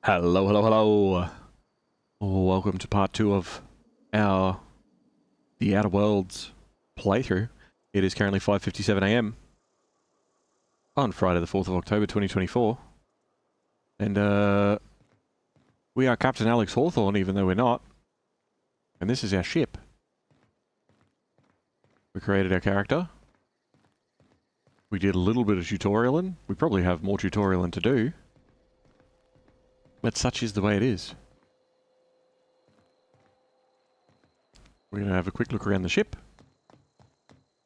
Hello, hello, hello. Welcome to part 2 of our The Outer Worlds playthrough. It is currently 5:57 AM on Friday the 4th of October 2024. And we are Captain Alex Hawthorne, even though we're not. And this is our ship. We created our character. We did a little bit of tutorialing. We probably have more tutorialing to do. But such is the way it is. We're going to have a quick look around the ship.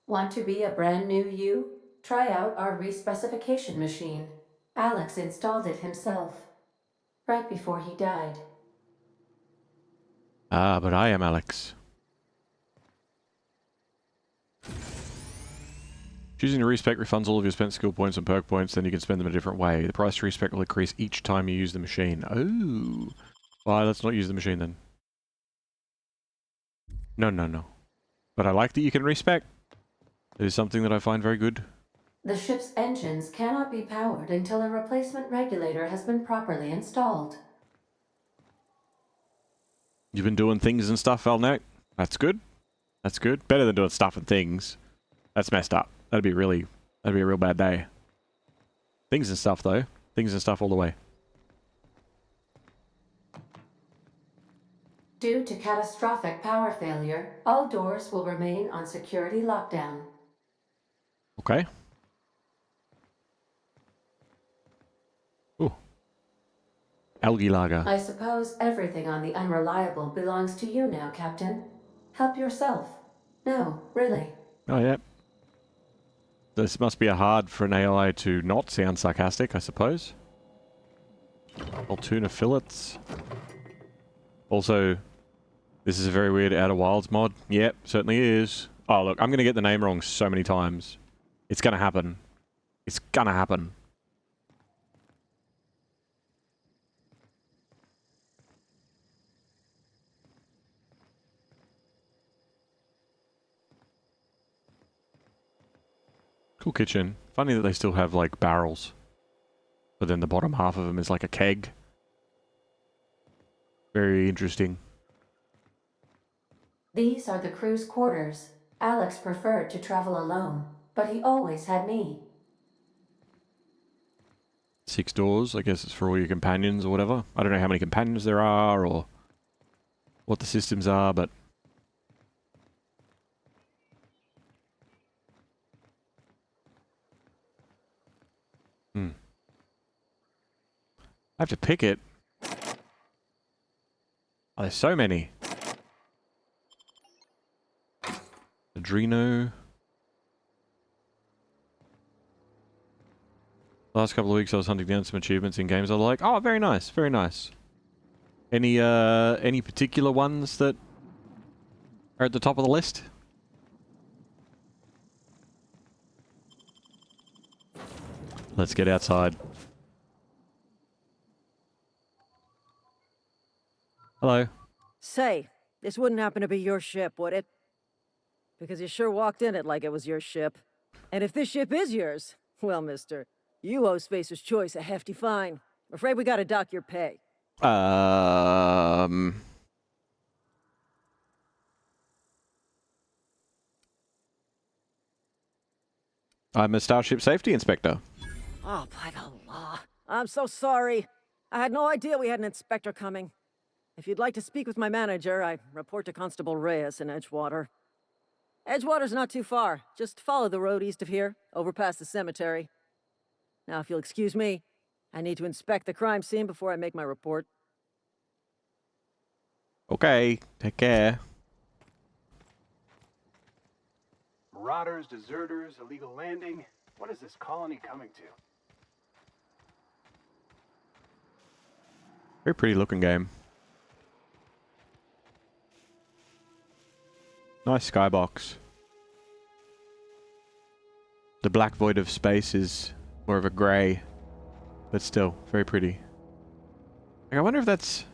Want to be a brand new you? Try out our respecification machine. Alex installed it himself, right before he died. Ah, but I am Alex. Choosing to respec refunds all of your spent skill points and perk points, then you can spend them a different way. The price to respec will increase each time you use the machine. Oh. Well, let's not use the machine then. No. But I like that you can respec. It is something that I find very good. The ship's engines cannot be powered until a replacement regulator has been properly installed. You've been doing things and stuff, Valnek. That's good. That's good. Better than doing stuff and things. That's messed up. That'd be a real bad day. Things and stuff, though. Things and stuff all the way. Due to catastrophic power failure, all doors will remain on security lockdown. Okay. Ooh. Algae lager. I suppose everything on the Unreliable belongs to you now, Captain. Help yourself. No, really. Oh, yeah. This must be a hard for an AI to not sound sarcastic, I suppose. Tuna fillets. Also, this is a very weird Outer Wilds mod. Yep, certainly is. Oh, look, I'm going to get the name wrong so many times. It's going to happen. It's going to happen. Cool kitchen. Funny that they still have, like, barrels. But then the bottom half of them is like a keg. Very interesting. These are the crew's quarters. Alex preferred to travel alone, but he always had me. 6 doors. I guess it's for all your companions or whatever. I don't know how many companions there are or what the systems are, but... I have to pick it. Oh, there's so many. Adreno. Last couple of weeks I was hunting down some achievements in games I like. Oh, very nice, very nice. Any particular ones that are at the top of the list? Let's get outside. Hello. Say, this wouldn't happen to be your ship, would it? Because you sure walked in it like it was your ship. And if this ship is yours, well, mister, you owe Spacer's Choice a hefty fine. Afraid we gotta dock your pay. I'm a Starship Safety Inspector. Oh, by the law. I'm so sorry. I had no idea we had an inspector coming. If you'd like to speak with my manager, I report to Constable Reyes in Edgewater. Edgewater's not too far. Just follow the road east of here, over past the cemetery. Now, if you'll excuse me, I need to inspect the crime scene before I make my report. Okay, take care. Marauders, deserters, illegal landing. What is this colony coming to? Very pretty looking game. Nice skybox. The black void of space is more of a grey, but still very pretty. Like, I wonder if that's...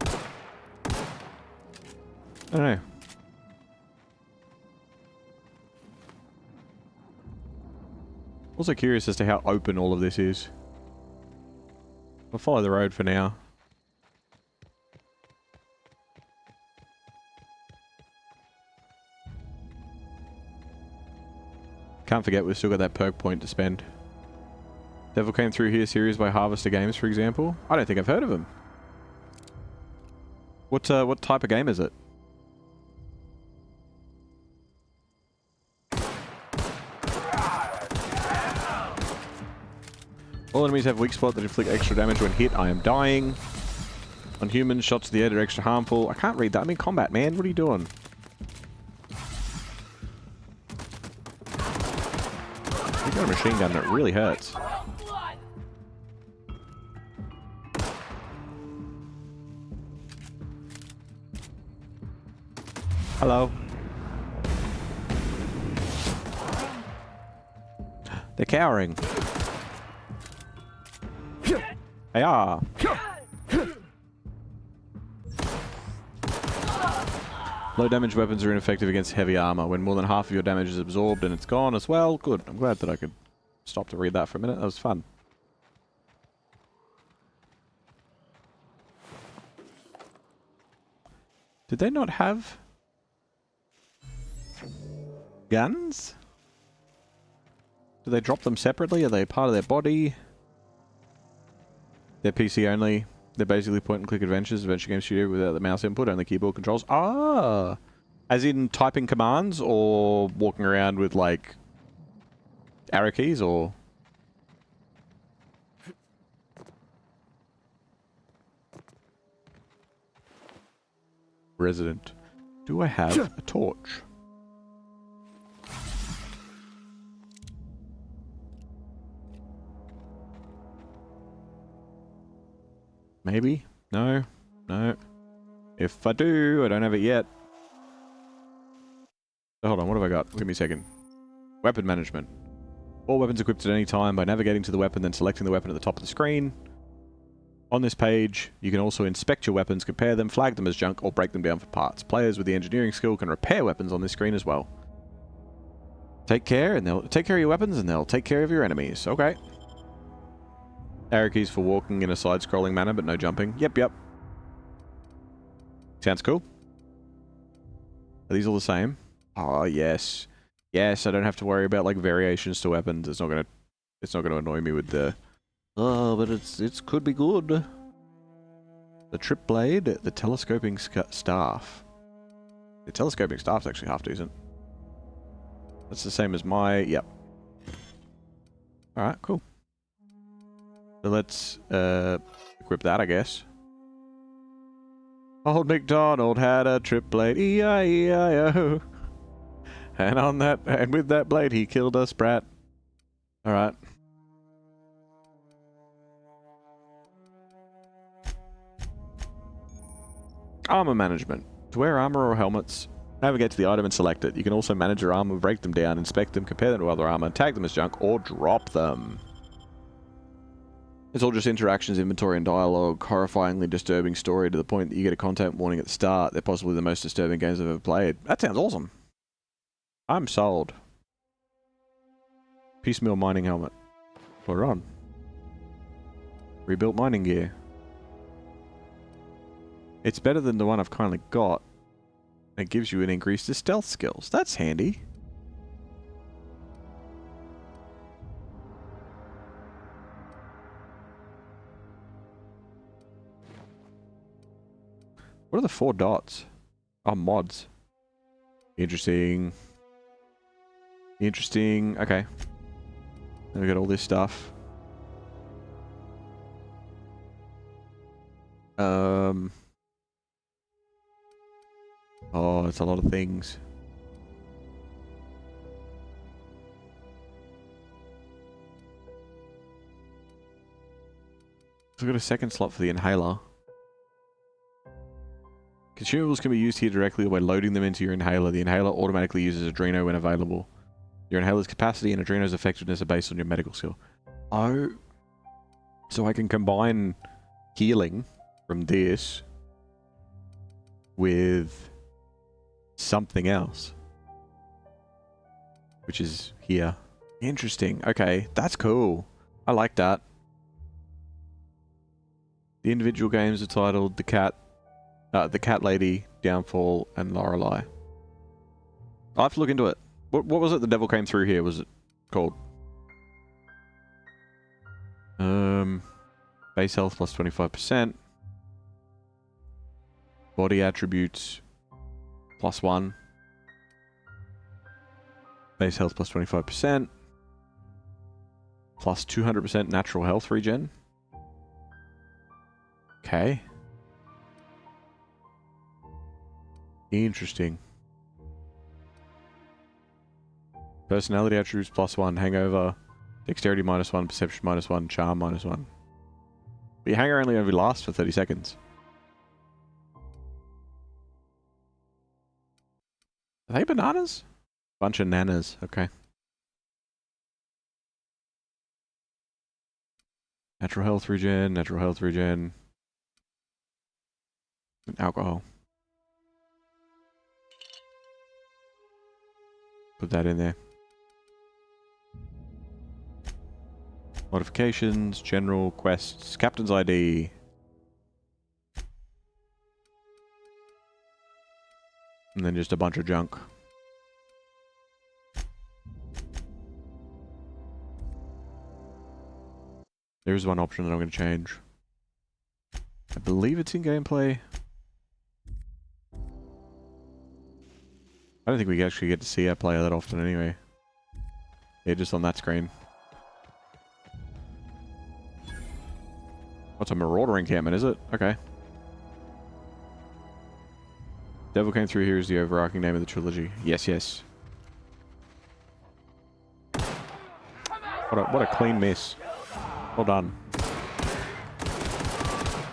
I don't know. Also curious as to how open all of this is. We'll follow the road for now. Can't forget we've still got that perk point to spend. Devil Came Through Here series by Harvester Games, for example. I don't think I've heard of them. What type of game is it? All enemies have weak spot that inflict extra damage when hit. I am dying. On humans, shots to the head are extra harmful. I can't read that. I'm in combat, man. What are you doing? You got a machine gun that really hurts. Hello. They're cowering. They are. Low damage weapons are ineffective against heavy armor. When more than half of your damage is absorbed and it's gone as well. Good. I'm glad that I could stop to read that for a minute. That was fun. Did they not have guns? Do they drop them separately? Are they part of their body? They're PC only. They're basically point-and-click adventures, adventure game studio without the mouse input, only keyboard controls. Ah! As in typing commands or walking around with, like, arrow keys or... Resident. Do I have a torch? Maybe? No? No. If I do, I don't have it yet. So hold on, what have I got? Give me a second. Weapon management. All weapons equipped at any time by navigating to the weapon, then selecting the weapon at the top of the screen. On this page, you can also inspect your weapons, compare them, flag them as junk, or break them down for parts. Players with the engineering skill can repair weapons on this screen as well. Take care, and they'll take care of your weapons, and they'll take care of your enemies. Okay. Arrow keys for walking in a side-scrolling manner, but no jumping. Yep, yep. Sounds cool. Are these all the same? Oh, yes. Yes, I don't have to worry about, like, variations to weapons. It's not gonna annoy me with the... Oh, but it could be good. The trip blade, the telescoping staff. The telescoping staff's actually half decent. That's the same as my... Yep. Alright, cool. So let's equip that, I guess. Old MacDonald had a trip blade, E-I-E-I-O. And with that blade he killed a sprat. Alright. Armor management. To wear armor or helmets, navigate to the item and select it. You can also manage your armor, break them down, inspect them, compare them to other armor, tag them as junk, or drop them. It's all just interactions, inventory, and dialogue. Horrifyingly disturbing story to the point that you get a content warning at the start. They're possibly the most disturbing games I've ever played. That sounds awesome. I'm sold. Piecemeal mining helmet. Put it on. Rebuilt mining gear. It's better than the one I've currently got. It gives you an increase to stealth skills. That's handy. What are the 4 dots? Oh, mods. Interesting. Interesting. Okay. Then we got all this stuff. Oh, it's a lot of things. So we've got a second slot for the inhaler. Consumables can be used here directly or by loading them into your inhaler. The inhaler automatically uses Adreno when available. Your inhaler's capacity and Adreno's effectiveness are based on your medical skill. Oh. So I can combine healing from this with something else. Which is here. Interesting. Okay, that's cool. I like that. The individual games are titled The Cat Lady, Downfall, and Lorelei. I'll have to look into it. What was it the devil came through here? Was it called? Base health plus 25%. Body attributes plus 1. Base health plus 25%. Plus 200% natural health regen. Okay. Interesting. Personality attributes plus 1. Hangover. Dexterity minus 1. Perception minus 1. Charm minus 1. But your hanger only lasts for 30 seconds. Are they bananas? Bunch of nanas. Okay. Natural health regen. Natural health regen. And alcohol. Put that in there. Modifications, general, quests, captain's ID. And then just a bunch of junk. There's one option that I'm going to change. I believe it's in gameplay. I don't think we actually get to see our player that often anyway. Yeah, just on that screen. What's a marauder encampment, is it? Okay. Devil Came Through Here is the overarching name of the trilogy. Yes, yes. What a clean miss. Well done.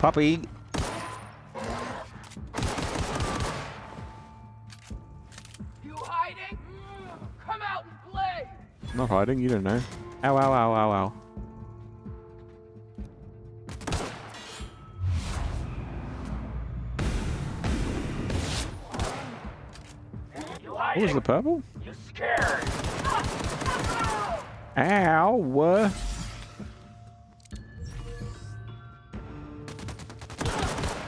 Puppy! You hiding? Come out and play! I'm not hiding, you don't know. Ow, ow, ow, ow, ow. What was the purple? You scared? Ow!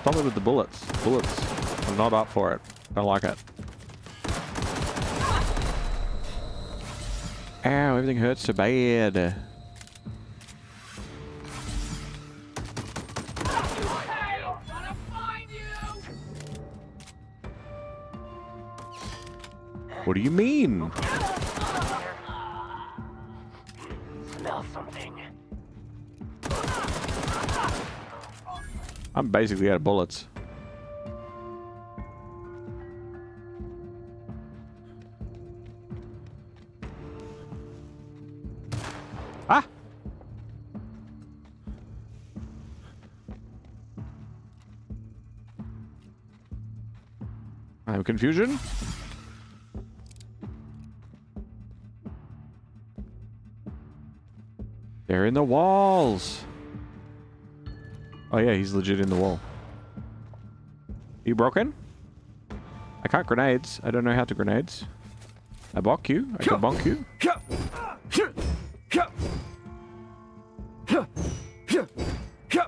Stop it with the bullets. Bullets. I'm not up for it. Don't like it. Ow, everything hurts so bad. Hey, gonna find you! What do you mean? Smell something. I'm basically out of bullets. Ah! I have confusion. They're in the walls. Oh yeah, he's legit in the wall. Are you broken? I can't grenades. I don't know how to grenades. I bonk you. I can bonk you.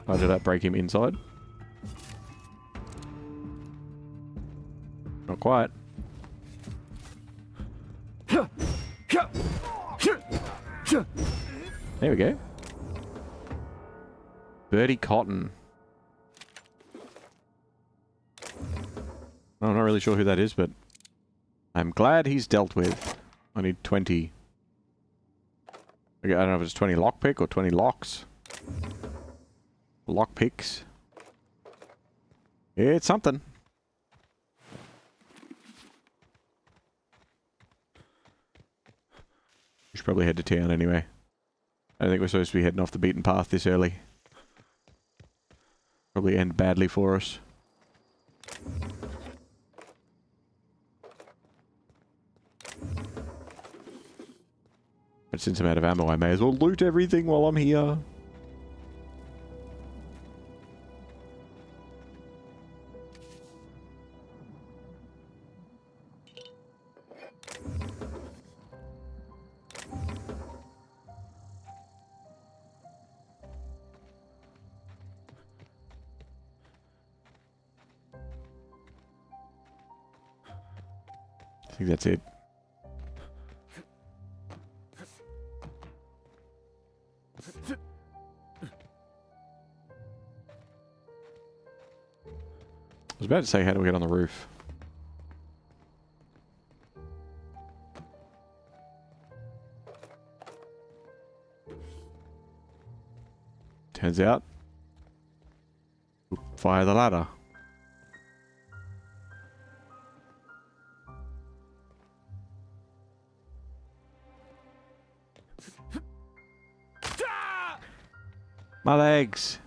Oh, did that break him inside? Not quite. There we go. Birdie Cotton. I'm not really sure who that is, but I'm glad he's dealt with. I need 20. I don't know if it's 20 lockpick or 20 locks. Lockpicks. It's something. We should probably head to town anyway. I don't think we're supposed to be heading off the beaten path this early. Probably end badly for us. But since I'm out of ammo, I may as well loot everything while I'm here. I think that's it. was about to say, how do we get on the roof? Turns out, via the ladder. My legs.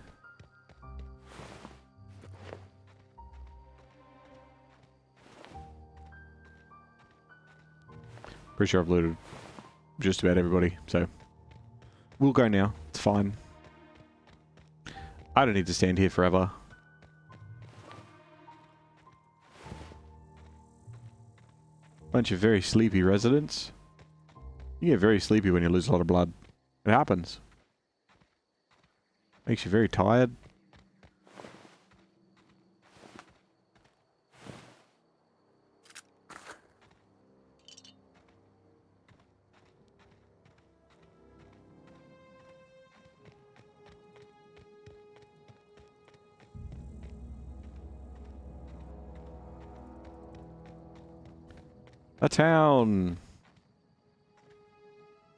Pretty sure I've looted just about everybody, so we'll go now. It's fine. I don't need to stand here forever. Bunch of very sleepy residents. You get very sleepy when you lose a lot of blood. It happens. Makes you very tired. A town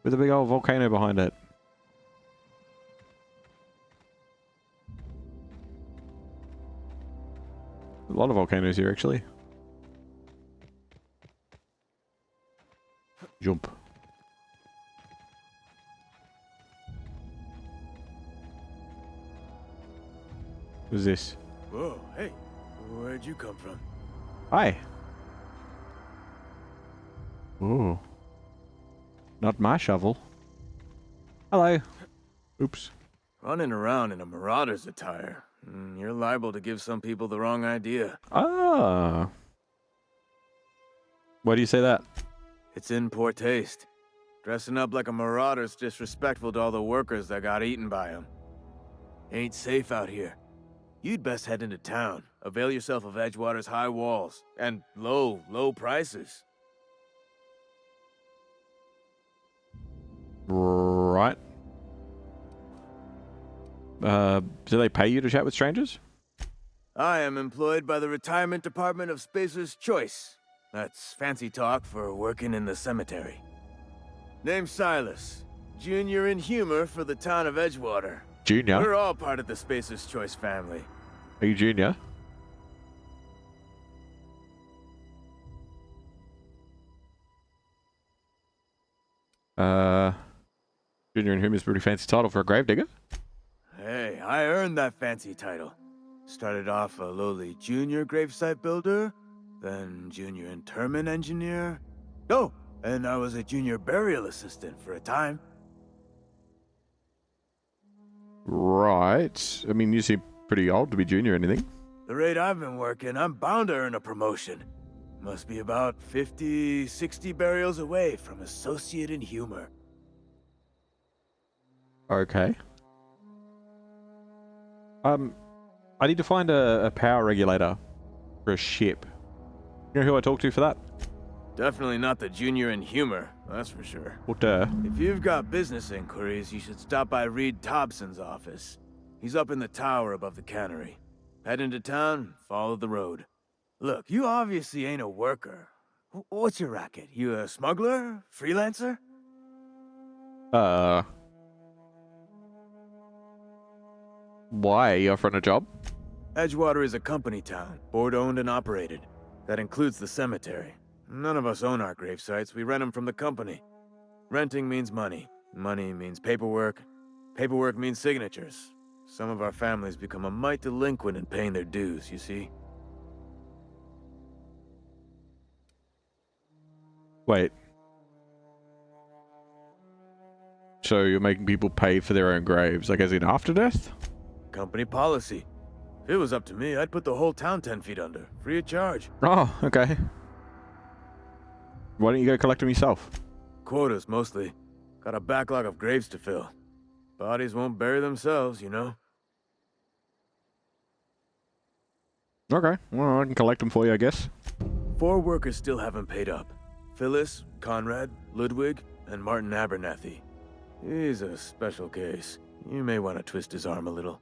with a big old volcano behind it. A lot of volcanoes here, actually. Jump. Who's this? Whoa, hey, where'd you come from? Hi. Ooh. Not my shovel. Hello. Oops. Running around in a marauder's attire. You're liable to give some people the wrong idea. Ah. Why do you say that? It's in poor taste. Dressing up like a marauder's disrespectful to all the workers that got eaten by them. Ain't safe out here. You'd best head into town. Avail yourself of Edgewater's high walls. And low prices. Right. Do they pay you to chat with strangers? I am employed by the Retirement Department of Spacer's Choice. That's fancy talk for working in the cemetery. Name's Silas. Junior in humor for the town of Edgewater. Junior? We're all part of the Spacer's Choice family. Are you junior? Junior in humor is a pretty fancy title for a gravedigger. Hey, I earned that fancy title. Started off a lowly junior gravesite builder, then junior interment engineer. Oh, and I was a junior burial assistant for a time. Right. I mean, you seem pretty old to be junior or anything. The rate I've been working, I'm bound to earn a promotion. Must be about 50, 60 burials away from associate in humor. Okay. I need to find a power regulator for a ship. You know who I talk to for that? Definitely not the junior in humor, that's for sure. Well, duh. If you've got business inquiries, you should stop by Reed Thompson's office. He's up in the tower above the cannery. Head into town, follow the road. Look, you obviously ain't a worker. What's your racket? You a smuggler? Freelancer? Why? Are you offering a job? Edgewater is a company town, board-owned and operated. That includes the cemetery. None of us own our gravesites, we rent them from the company. Renting means money. Money means paperwork. Paperwork means signatures. Some of our families become a mite delinquent in paying their dues, you see? Wait. So you're making people pay for their own graves, like as in after death? Company policy. If it was up to me, I'd put the whole town 10 feet under, free of charge. Oh, okay. Why don't you go collect them yourself? Quotas, mostly. Got a backlog of graves to fill. Bodies won't bury themselves, you know? Okay, well, I can collect them for you, I guess. 4 workers still haven't paid up. Phyllis, Conrad, Ludwig, and Martin Abernathy. He's a special case. You may want to twist his arm a little.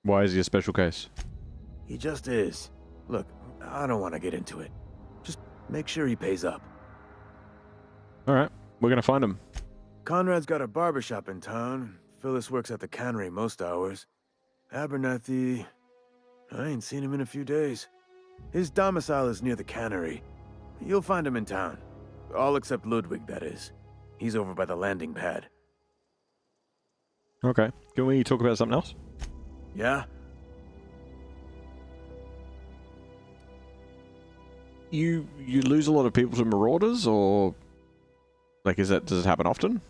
Why is he a special case? He just is. Look, I don't want to get into it. Just make sure he pays up. Alright, we're gonna find him. Conrad's got a barbershop in town. Phyllis works at the cannery most hours. Abernathy... I ain't seen him in a few days. His domicile is near the cannery. You'll find him in town. All except Ludwig, that is. He's over by the landing pad. Okay, can we talk about something else? Yeah? You lose a lot of people to marauders, or... Like, does it happen often?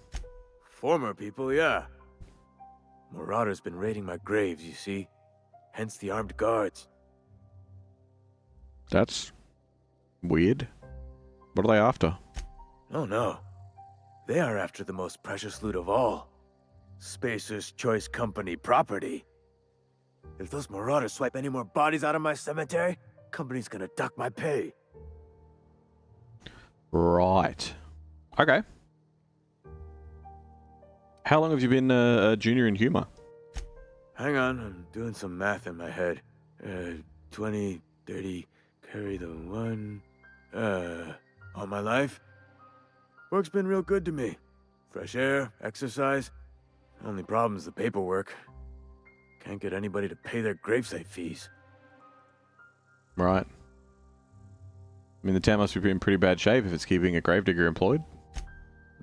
Former people, yeah. Marauders been raiding my graves, you see. Hence the armed guards. That's... weird. What are they after? Oh no. They are after the most precious loot of all. Spacer's Choice Company property. If those marauders swipe any more bodies out of my cemetery, company's gonna dock my pay. Right. Okay. How long have you been a junior in humor? Hang on, I'm doing some math in my head. 20, 30, carry the 1... all my life? Work's been real good to me. Fresh air, exercise. Only problem's the paperwork. Can't get anybody to pay their gravesite fees. Right. I mean, the town must be in pretty bad shape if it's keeping a gravedigger employed.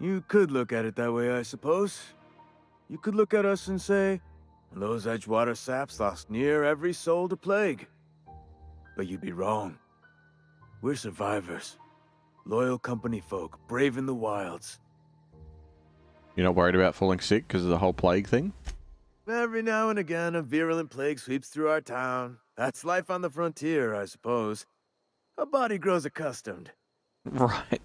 You could look at it that way, I suppose. You could look at us and say, those Edgewater saps lost near every soul to plague. But you'd be wrong. We're survivors. Loyal company folk, brave in the wilds. You're not worried about falling sick because of the whole plague thing? Every now and again, a virulent plague sweeps through our town. That's life on the frontier, I suppose. A body grows accustomed. Right.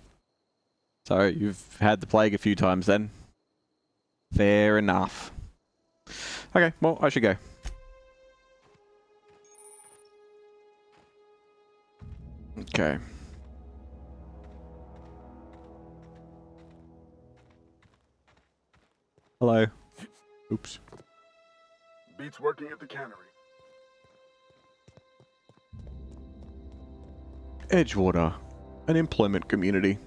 So, you've had the plague a few times then? Fair enough. Okay, well, I should go. Okay. Hello. Oops. Beats working at the cannery. Edgewater, an employment community.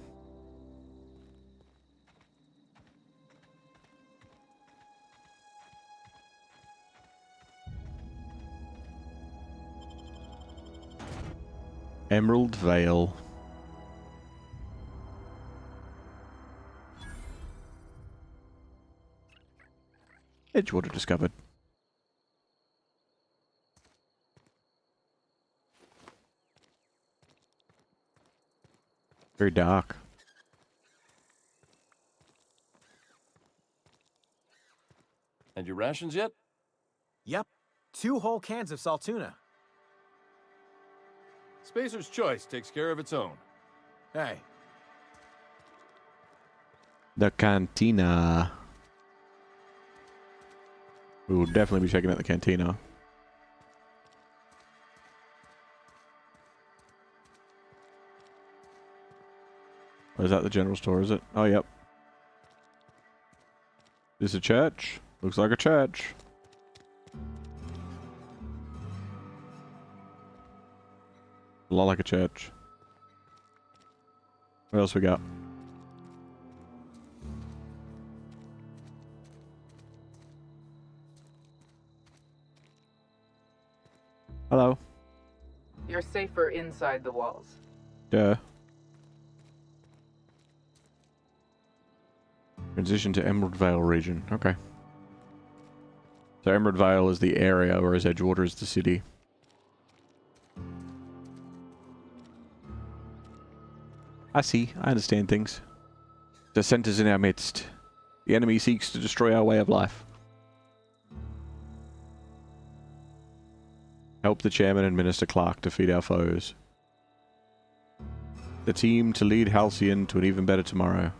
Emerald Vale. Edgewater discovered. Very dark. And your rations yet? Yep. 2 whole cans of salt tuna. Spacer's Choice takes care of its own. Hey. The cantina. We will definitely be checking out the cantina. Or is that the general store, is it? Oh, yep. Is this a church? Looks like a church. A lot like a church. What else we got? Hello. You're safer inside the walls. Duh. Transition to Emerald Vale region. Okay. So Emerald Vale is the area, whereas Edgewater is the city. I see. I understand things. Dissent is in our midst. The enemy seeks to destroy our way of life. Help the chairman and Minister Clark defeat our foes. The team to lead Halcyon to an even better tomorrow.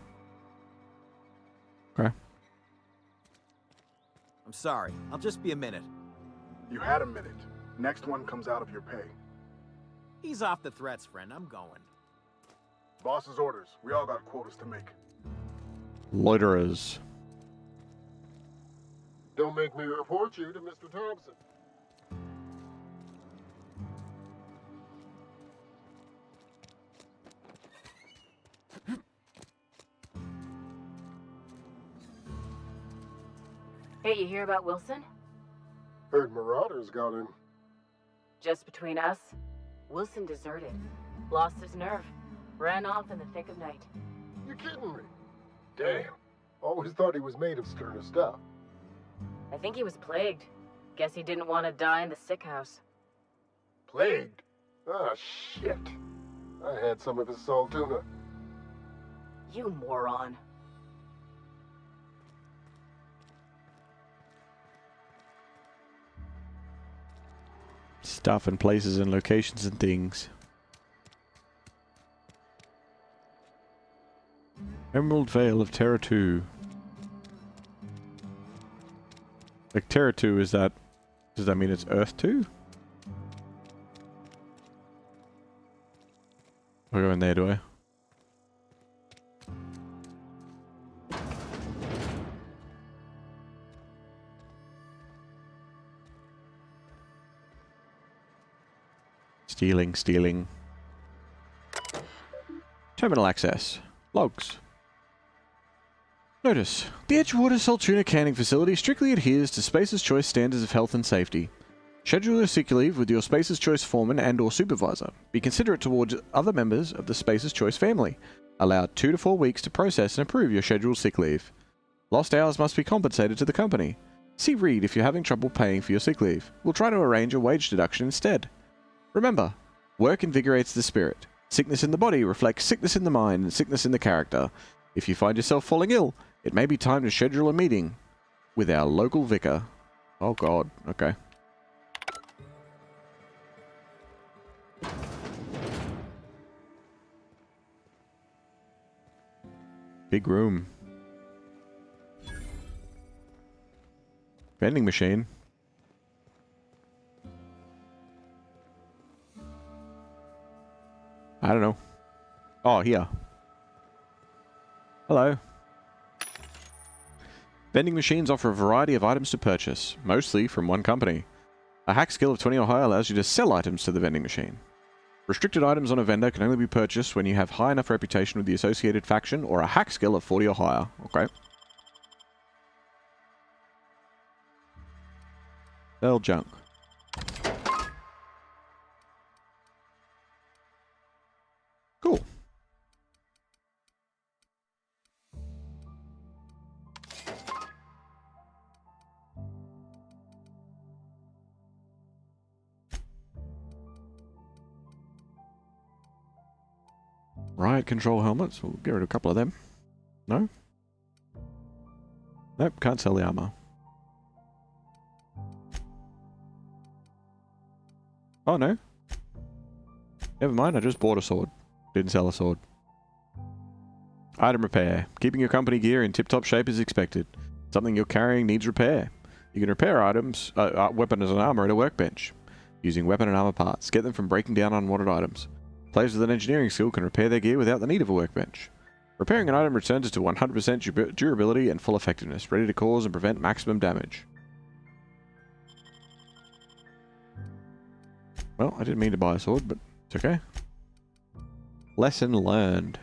Okay. I'm sorry. I'll just be a minute. You had a minute. Next one comes out of your pay. Ease off the threats, friend. I'm going. Boss's orders. We all got quotas to make. Loiterers. Don't make me report you to Mr. Thompson. Hey, you hear about Wilson? Heard Marauders got in. Just between us, Wilson deserted. Lost his nerve. Ran off in the thick of night. You kidding me? Damn. Always thought he was made of sterner stuff. I think he was plagued. Guess he didn't want to die in the sick house. Plagued? Ah, shit. I had some of his salt tuna. You moron. Stuff and places and locations and things. Emerald Vale of Terra 2. Like Terra 2, is that... Does that mean it's Earth 2? I'll go in there, do I? Stealing. Terminal access. Logs. Notice. The Edgewater Saltuna canning facility strictly adheres to Space's Choice standards of health and safety. Schedule your sick leave with your Space's Choice foreman and or supervisor. Be considerate towards other members of the Space's Choice family. Allow 2 to 4 weeks to process and approve your scheduled sick leave. Lost hours must be compensated to the company. See Reed if you're having trouble paying for your sick leave. We'll try to arrange a wage deduction instead. Remember, work invigorates the spirit. Sickness in the body reflects sickness in the mind and sickness in the character. If you find yourself falling ill, it may be time to schedule a meeting with our local vicar. Oh god, okay. Big room. Vending machine. I don't know. Oh, here. Hello. Vending machines offer a variety of items to purchase, mostly from one company. A hack skill of 20 or higher allows you to sell items to the vending machine. Restricted items on a vendor can only be purchased when you have high enough reputation with the associated faction or a hack skill of 40 or higher. Okay. Sell junk. Cool. Riot control helmets. We'll get rid of a couple of them. No? Nope, can't sell the armor. Oh no. Never mind, I just bought a sword. Didn't sell a sword. Item repair. Keeping your company gear in tip-top shape is expected. Something you're carrying needs repair. You can repair items, weapons and armor at a workbench. Using weapon and armor parts. Get them from breaking down unwanted items. Players with an engineering skill can repair their gear without the need of a workbench. Repairing an item returns it to 100% durability and full effectiveness, ready to cause and prevent maximum damage. Well, I didn't mean to buy a sword, but it's okay. Lesson learned.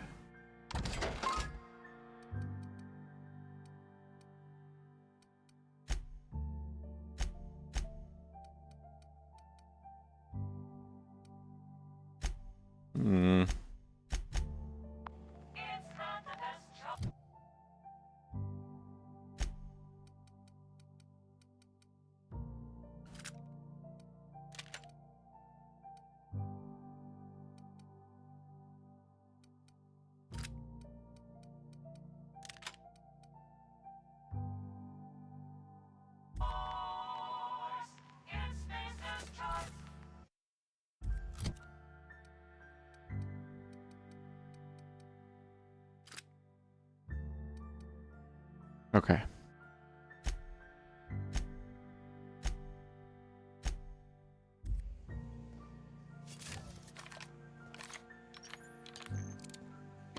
Okay.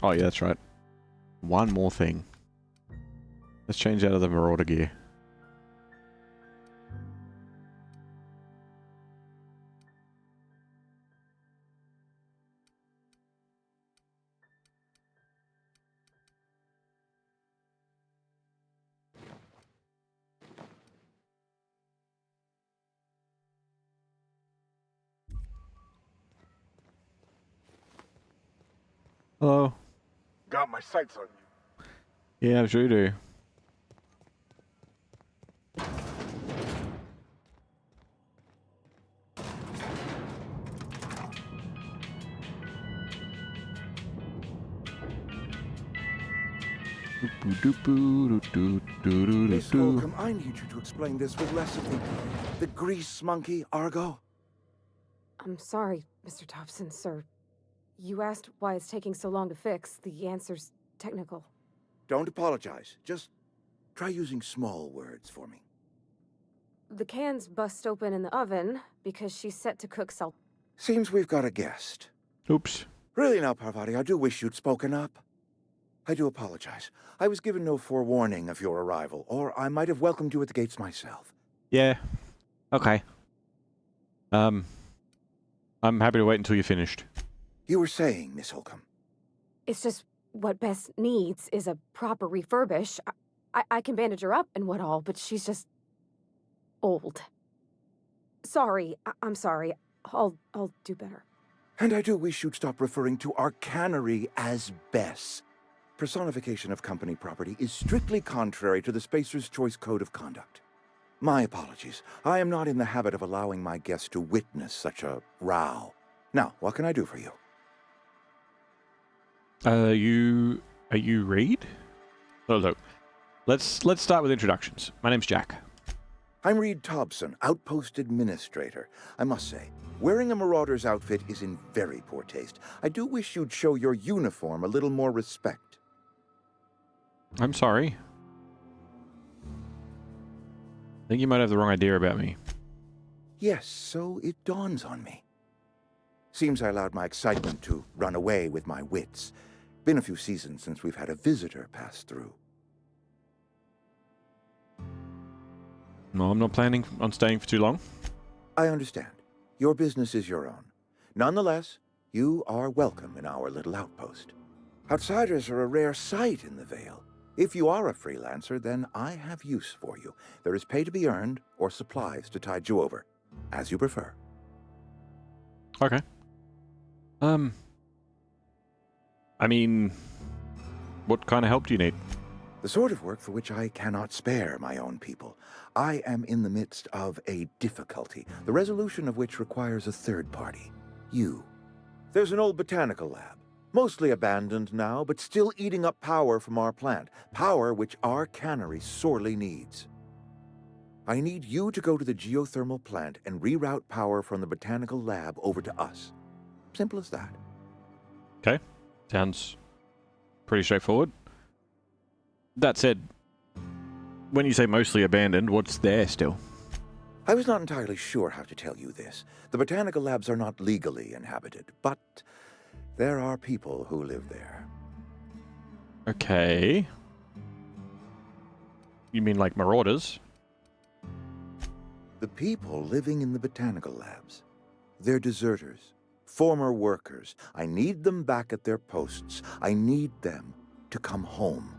Oh yeah, that's right. One more thing. Let's change out of the Marauder gear. Hello. Got my sights on you. Yeah, I'm sure you do. Miss Holcomb, I need you to explain this with less of the grease monkey, Argo. I'm sorry, Mr. Thompson, sir. You asked why it's taking so long to fix. The answer's technical. Don't apologize. Just try using small words for me. The can's bust open in the oven because she's set to cook salt. Seems we've got a guest. Oops. Really now, Parvati, I do wish you'd spoken up. I do apologize. I was given no forewarning of your arrival, or I might have welcomed you at the gates myself. Yeah. Okay. I'm happy to wait until you're finished. You were saying, Miss Holcomb. It's just what Bess needs is a proper refurbish. I can bandage her up and what all, but she's just old. Sorry, I'm sorry. I'll do better. And I do wish you'd stop referring to our cannery as Bess. Personification of company property is strictly contrary to the Spacer's Choice Code of Conduct. My apologies. I am not in the habit of allowing my guests to witness such a row. Now, what can I do for you? Are you Reed? Oh, look. Let's start with introductions. My name's Jack. I'm Reed Thompson, Outpost Administrator. I must say, wearing a Marauder's outfit is in very poor taste. I do wish you'd show your uniform a little more respect. I'm sorry. I think you might have the wrong idea about me. Yes, so it dawns on me. Seems I allowed my excitement to run away with my wits. Been a few seasons since we've had a visitor pass through. No, I'm not planning on staying for too long. I understand. Your business is your own. Nonetheless, you are welcome in our little outpost. Outsiders are a rare sight in the Vale. If you are a freelancer, then I have use for you. There is pay to be earned, or supplies to tide you over, as you prefer. Okay. I mean, what kind of help do you need? The sort of work for which I cannot spare my own people. I am in the midst of a difficulty, the resolution of which requires a third party. You. There's an old botanical lab. Mostly abandoned now, but still eating up power from our plant. Power which our cannery sorely needs. I need you to go to the geothermal plant and reroute power from the botanical lab over to us. Simple as that. Okay. Sounds pretty straightforward. That said, when you say mostly abandoned, what's there still? I was not entirely sure how to tell you this. The botanical labs are not legally inhabited, but there are people who live there. Okay. You mean like marauders? The people living in the botanical labs. They're deserters, former workers. I need them back at their posts. I need them to come home.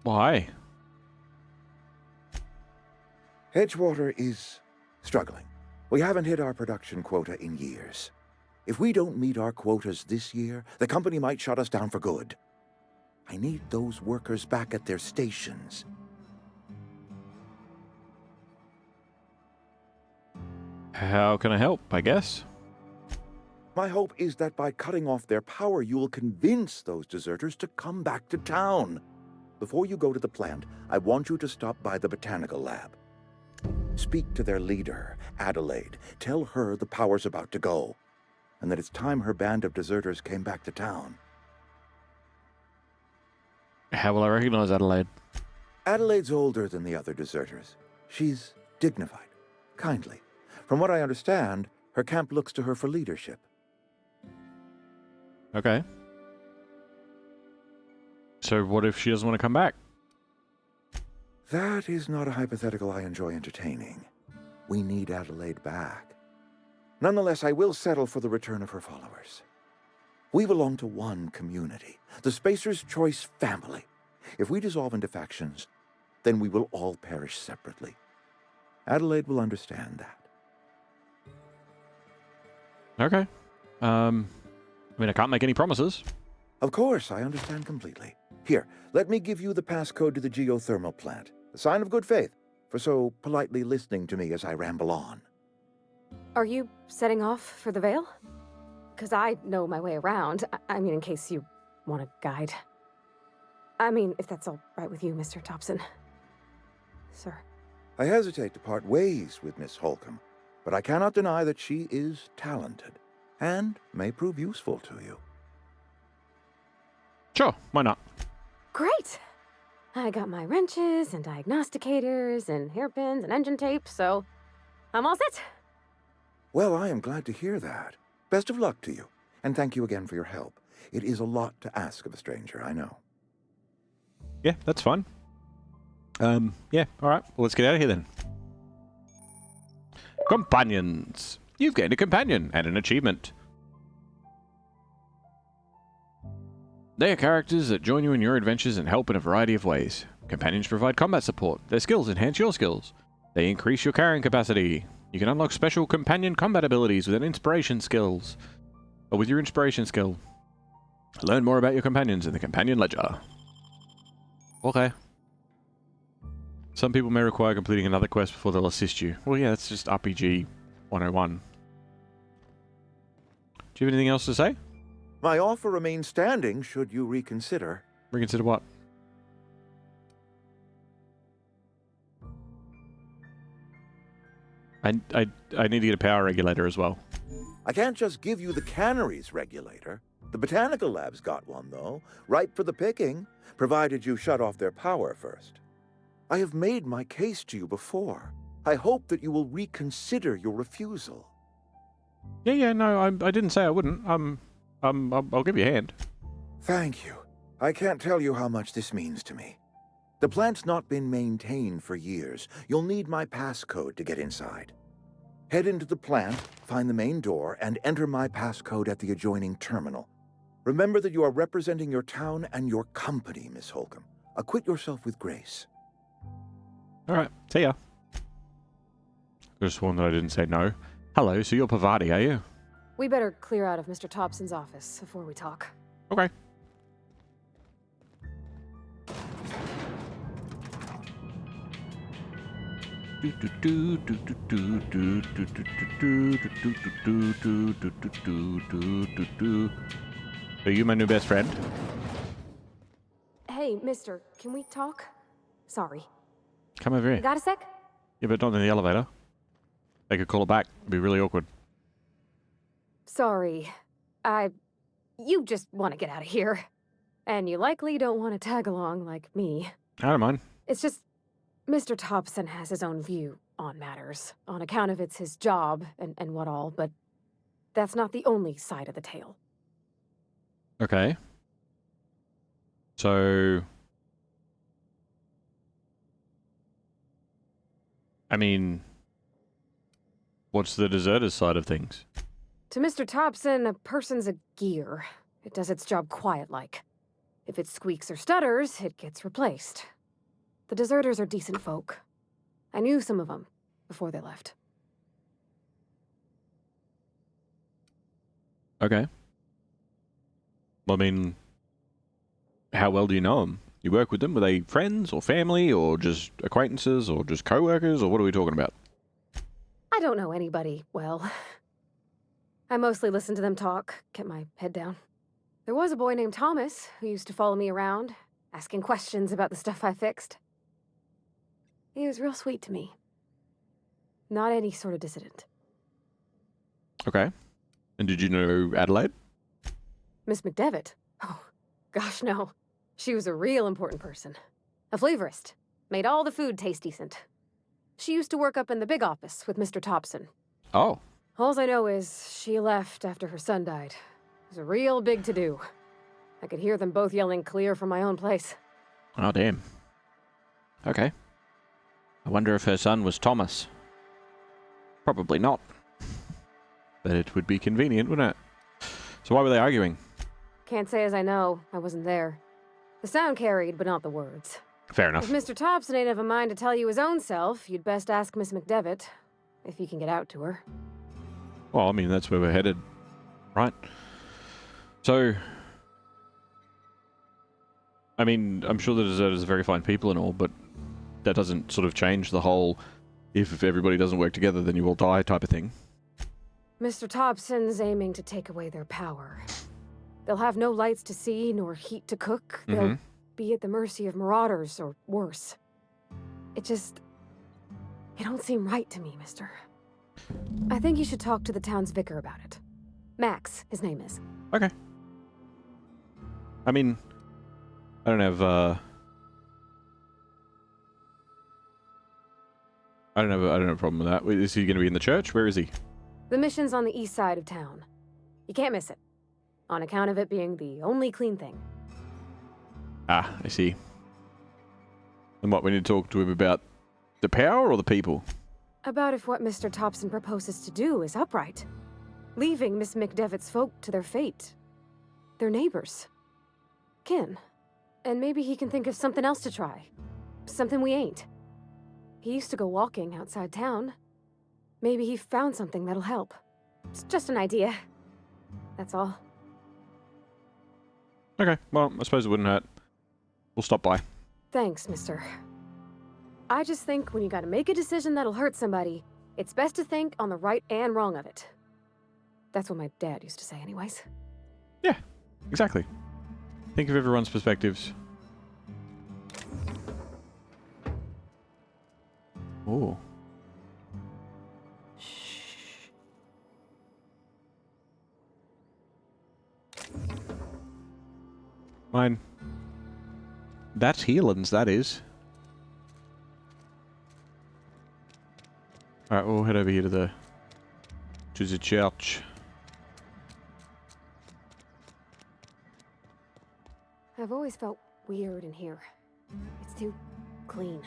Why? Edgewater is struggling. We haven't hit our production quota in years. If we don't meet our quotas this year, the company might shut us down for good. I need those workers back at their stations. How can I help, I guess? My hope is that by cutting off their power, you will convince those deserters to come back to town. Before you go to the plant, I want you to stop by the botanical lab. Speak to their leader, Adelaide. Tell her the power's about to go, and that it's time her band of deserters came back to town. How will I recognize Adelaide? Adelaide's older than the other deserters. She's dignified, kindly. From what I understand, her camp looks to her for leadership. Okay. So what if she doesn't want to come back? That is not a hypothetical I enjoy entertaining. We need Adelaide back. Nonetheless, I will settle for the return of her followers. We belong to one community, the Spacer's Choice family. If we dissolve into factions, then we will all perish separately. Adelaide will understand that. Okay. I mean, I can't make any promises. Of course, I understand completely. Here, let me give you the passcode to the geothermal plant. A sign of good faith, for so politely listening to me as I ramble on. Are you setting off for the Vale? Because I know my way around. I mean, in case you want a guide. I mean, if that's all right with you, Mr. Thompson. Sir. I hesitate to part ways with Miss Holcomb, but I cannot deny that she is talented, and may prove useful to you. Sure, why not? Great! I got my wrenches and diagnosticators and hairpins and engine tape, so I'm all set. Well, I am glad to hear that. Best of luck to you, and thank you again for your help. It is a lot to ask of a stranger, I know. Yeah, that's fine. Yeah, alright. Well, let's get out of here then. Companions. You've gained a companion and an achievement. They are characters that join you in your adventures and help in a variety of ways. Companions provide combat support. Their skills enhance your skills. They increase your carrying capacity. You can unlock special companion combat abilities with an inspiration skills. Or with your inspiration skill. Learn more about your companions in the companion ledger. Okay. Some people may require completing another quest before they'll assist you. Well, yeah, that's just RPG 101. Do you have anything else to say? My offer remains standing should you reconsider. Reconsider what? I need to get a power regulator as well. I can't just give you the cannery's regulator. The botanical lab's got one, though, ripe for the picking, provided you shut off their power first. I have made my case to you before. I hope that you will reconsider your refusal. Yeah, no, I didn't say I wouldn't. I'll give you a hand. Thank you. I can't tell you how much this means to me. The plant's not been maintained for years. You'll need my passcode to get inside. Head into the plant, find the main door, and enter my passcode at the adjoining terminal. Remember that you are representing your town and your company, Miss Holcomb. Acquit yourself with grace. Alright, see ya. Just sworn that I didn't say no. Hello, so you're Parvati, are you? We better clear out of Mr. Thompson's office before we talk. Okay. Are you my new best friend? Hey, mister, can we talk? Sorry. Come over here. Got a sec? Yeah, but not in the elevator. They could call it back. It'd be really awkward. Sorry. You just want to get out of here. And you likely don't want to tag along like me. I don't mind. It's just, Mr. Thompson has his own view on matters, on account of it's his job and what all, but that's not the only side of the tale. Okay. So... I mean... what's the deserter's side of things? To Mr. Thompson, a person's a gear. It does its job quiet-like. If it squeaks or stutters, it gets replaced. The deserters are decent folk. I knew some of them before they left. Okay. Well, I mean, how well do you know them? You work with them? Were they friends or family or just acquaintances or just co-workers or what are we talking about? I don't know anybody well. I mostly listened to them talk, kept my head down. There was a boy named Thomas who used to follow me around, asking questions about the stuff I fixed. He was real sweet to me. Not any sort of dissident. Okay. And did you know Adelaide? Miss McDevitt? Oh, gosh, no. She was a real important person. A flavorist. Made all the food taste decent. She used to work up in the big office with Mr. Thompson. Oh. Alls I know is she left after her son died. It was a real big to-do. I could hear them both yelling clear from my own place. Oh, damn. Okay. I wonder if her son was Thomas. Probably not. But it would be convenient, wouldn't it? So why were they arguing? Can't say as I know. I wasn't there. The sound carried, but not the words. Fair enough. If Mr. Thompson ain't of a mind to tell you his own self, you'd best ask Miss McDevitt, if you can get out to her. Well, I mean, that's where we're headed, right? So, I mean, I'm sure the deserters are very fine people and all, but that doesn't sort of change the whole, if everybody doesn't work together, then you will die type of thing. Mr. Thompson's aiming to take away their power. They'll have no lights to see, nor heat to cook. They'll be at the mercy of marauders, or worse. It don't seem right to me, mister. I think you should talk to the town's vicar about it. Max, his name is. Okay. I mean, I don't have a problem with that. Is he going to be in the church? Where is he? The mission's on the east side of town. You can't miss it, on account of it being the only clean thing. Ah, I see. And what, we need to talk to him about the power or the people? About if what Mr. Thompson proposes to do is upright. Leaving Miss McDevitt's folk to their fate. Their neighbors. Kin. And maybe he can think of something else to try. Something we ain't. He used to go walking outside town. Maybe he found something that'll help. It's just an idea. That's all. Okay, well, I suppose it wouldn't hurt. We'll stop by. Thanks, mister. I just think when you gotta make a decision that'll hurt somebody, it's best to think on the right and wrong of it. That's what my dad used to say anyways. Yeah, exactly. Think of everyone's perspectives. Oh. Mine. That's Healands, that is. Alright, we'll head over here to the church. I've always felt weird in here. It's too clean.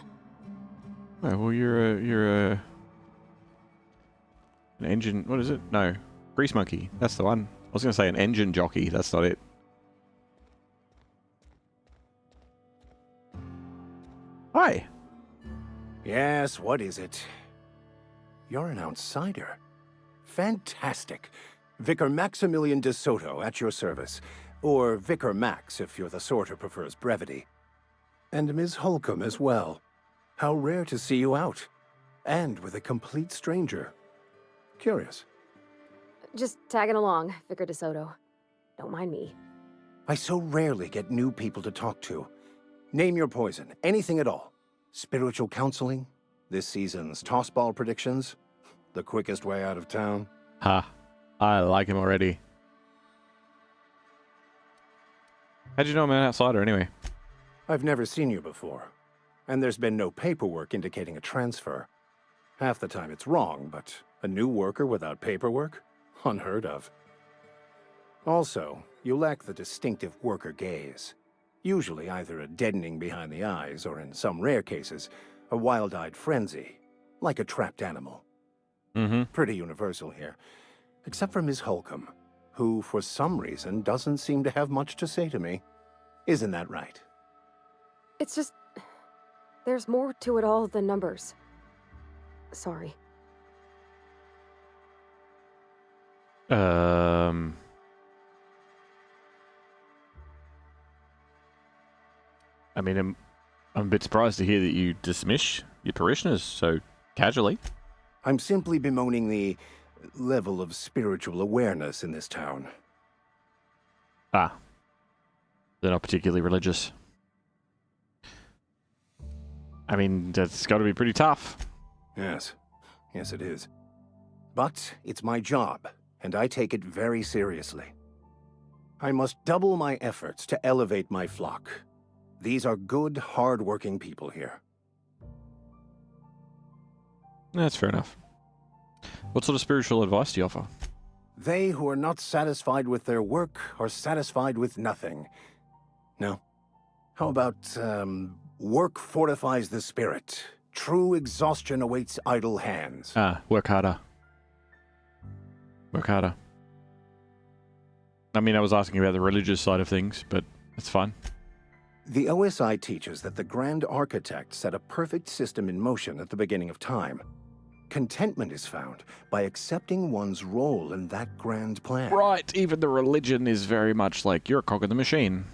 Oh, well, you're an engine. What is it? No, grease monkey. That's the one. I was going to say an engine jockey. That's not it. Hi. Yes, what is it? You're an outsider. Fantastic. Vicar Maximilian de Soto at your service. Or Vicar Max if you're the sort who prefers brevity. And Ms. Holcomb as well. How rare to see you out. And with a complete stranger. Curious. Just tagging along, Vicar de Soto. Don't mind me. I so rarely get new people to talk to. Name your poison, anything at all. Spiritual counseling? This season's tossball predictions? The quickest way out of town? Ha. I like him already. How'd you know I'm an outsider anyway? I've never seen you before. And there's been no paperwork indicating a transfer. Half the time it's wrong, but a new worker without paperwork? Unheard of. Also, you lack the distinctive worker gaze. Usually either a deadening behind the eyes, or in some rare cases, a wild-eyed frenzy, like a trapped animal. Pretty universal here. Except for Ms. Holcomb, who for some reason doesn't seem to have much to say to me. Isn't that right? It's just... there's more to it all than numbers. Sorry. I mean, I'm a bit surprised to hear that you dismiss your parishioners so casually. I'm simply bemoaning the level of spiritual awareness in this town. Ah. They're not particularly religious. I mean, that's got to be pretty tough. Yes. Yes, it is. But it's my job, and I take it very seriously. I must double my efforts to elevate my flock. These are good, hard-working people here. That's fair enough. What sort of spiritual advice do you offer? They who are not satisfied with their work are satisfied with nothing. No. How about, work fortifies the spirit. True exhaustion awaits idle hands. Ah, work harder. Work harder. I mean, I was asking about the religious side of things, but that's fine. The OSI teaches that the Grand Architect set a perfect system in motion at the beginning of time. Contentment is found by accepting one's role in that grand plan. Right, even the religion is very much like, you're a cog in the machine.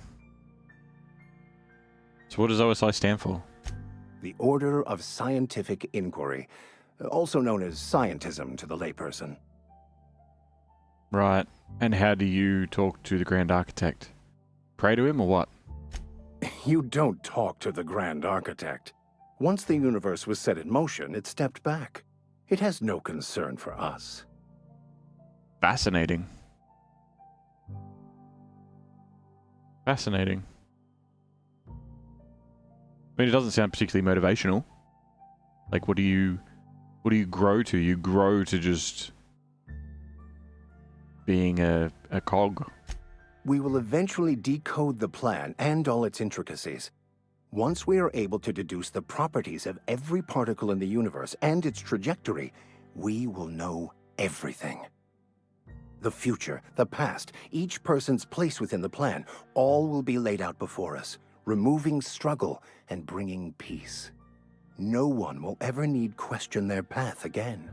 So what does OSI stand for? The Order of Scientific Inquiry, also known as scientism to the layperson. Right. And how do you talk to the Grand Architect? Pray to him or what? You don't talk to the Grand Architect. Once the universe was set in motion, it stepped back. It has no concern for us. Fascinating. Fascinating. I mean, it doesn't sound particularly motivational. Like, what do you grow to? You grow to just being a cog. We will eventually decode the plan and all its intricacies. Once we are able to deduce the properties of every particle in the universe and its trajectory, we will know everything. The future, the past, each person's place within the plan, all will be laid out before us, removing struggle and bringing peace. No one will ever need question their path again.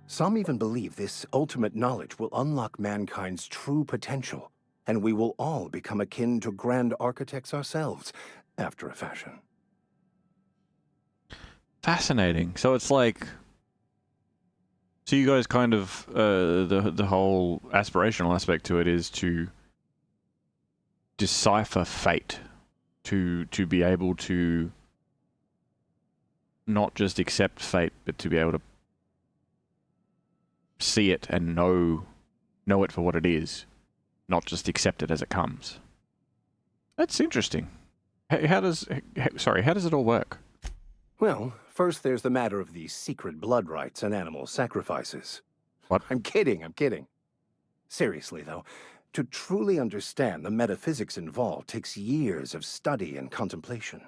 Some even believe this ultimate knowledge will unlock mankind's true potential, and we will all become akin to grand architects ourselves, after a fashion. Fascinating. So it's like, so you guys kind of the whole aspirational aspect to it is to decipher fate, to be able to not just accept fate, but to be able to see it and know it for what it is, not just accept it as it comes. That's interesting. How does it all work? Well, first there's the matter of the secret blood rites and animal sacrifices. What? I'm kidding. Seriously, though, to truly understand the metaphysics involved takes years of study and contemplation.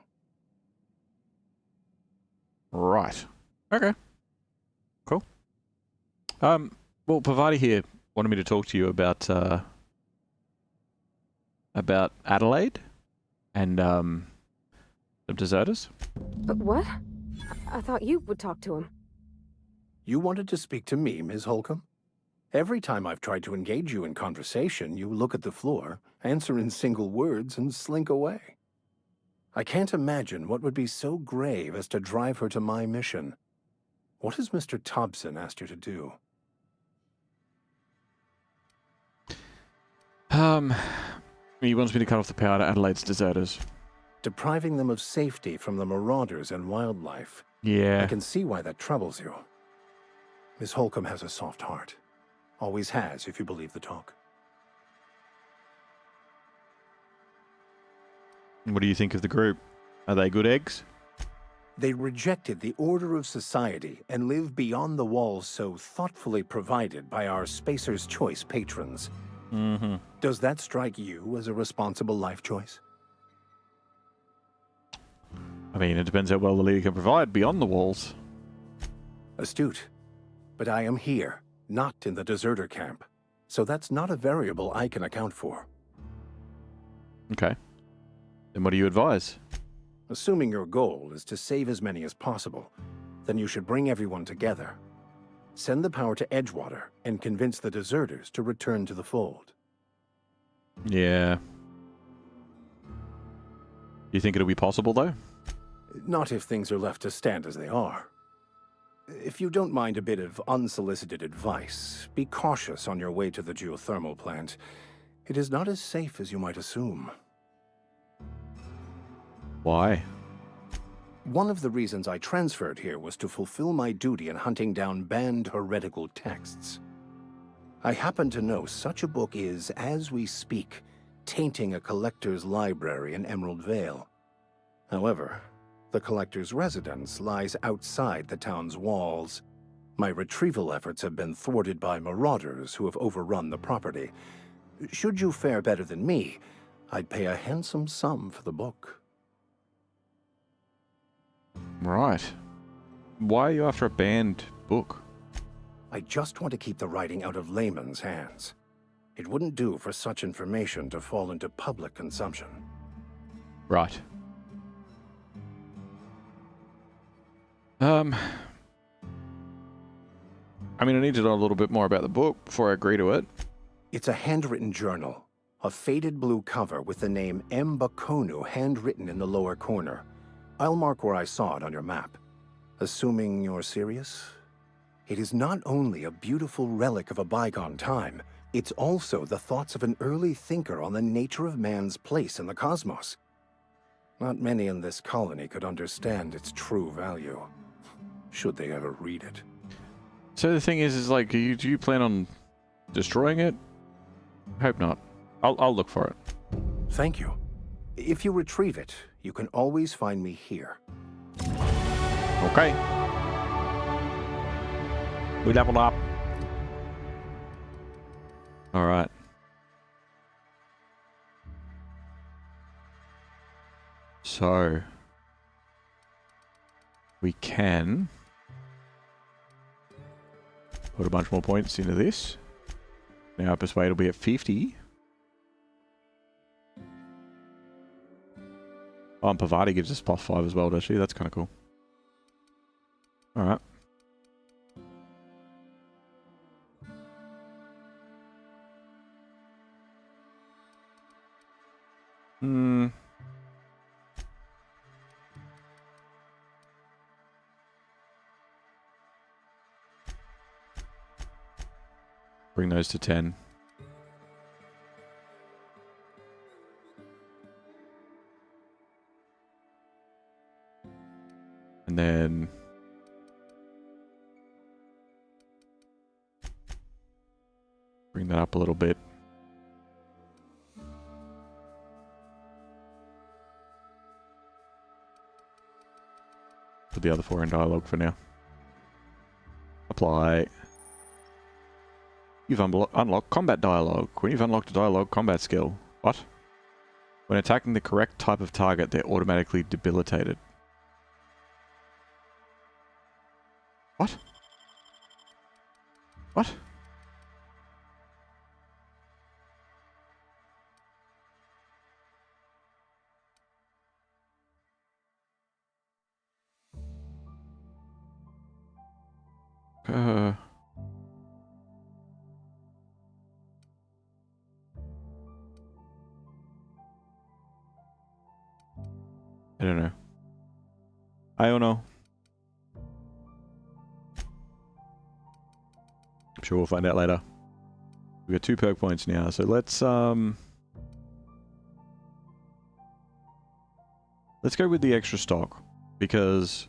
Right. Okay. Cool. Well, Parvati here wanted me to talk to you about Adelaide and the deserters. What? I thought you would talk to him. You wanted to speak to me, Ms. Holcomb? Every time I've tried to engage you in conversation, you look at the floor, answer in single words, and slink away. I can't imagine what would be so grave as to drive her to my mission. What has Mr. Thompson asked you to do? He wants me to cut off the power to Adelaide's deserters. Depriving them of safety from the marauders and wildlife. Yeah. I can see why that troubles you. Miss Holcomb has a soft heart. Always has, if you believe the talk. What do you think of the group? Are they good eggs? They rejected the order of society and live beyond the walls so thoughtfully provided by our Spacer's Choice patrons. Mm-hmm. Does that strike you as a responsible life choice? I mean, it depends how well the leader can provide beyond the walls. Astute. But I am here, not in the deserter camp. So that's not a variable I can account for. Okay. Then what do you advise? Assuming your goal is to save as many as possible, then you should bring everyone together. Send the power to Edgewater and convince the deserters to return to the fold. Yeah. You think it'll be possible, though? Not if things are left to stand as they are. If you don't mind a bit of unsolicited advice, be cautious on your way to the geothermal plant. It is not as safe as you might assume. Why? One of the reasons I transferred here was to fulfill my duty in hunting down banned heretical texts. I happen to know such a book is, as we speak, tainting a collector's library in Emerald Vale. However, the collector's residence lies outside the town's walls. My retrieval efforts have been thwarted by marauders who have overrun the property. Should you fare better than me, I'd pay a handsome sum for the book. Right. Why are you after a banned book? I just want to keep the writing out of laymen's hands. It wouldn't do for such information to fall into public consumption. Right. I mean, I need to know a little bit more about the book before I agree to it. It's a handwritten journal. A faded blue cover with the name M. Bakonu handwritten in the lower corner. I'll mark where I saw it on your map. Assuming you're serious? It is not only a beautiful relic of a bygone time, it's also the thoughts of an early thinker on the nature of man's place in the cosmos. Not many in this colony could understand its true value, should they ever read it. So the thing is like, do you plan on destroying it? Hope not. I'll look for it. Thank you. If you retrieve it, you can always find me here. Okay. We leveled up. All right. So we can put a bunch more points into this. Now persuade will be at 50. Oh, and Parvati gives us +5 as well, does she? That's kind of cool. All right. Bring those to 10. And then bring that up a little bit. Put the other 4 in dialogue for now. Apply. You've unlocked combat dialogue. When you've unlocked a dialogue combat skill. What? When attacking the correct type of target, they're automatically debilitated. What? What? I don't know. I don't know. I'm sure we'll find out later. We've got 2 perk points now, so let's go with the extra stock, because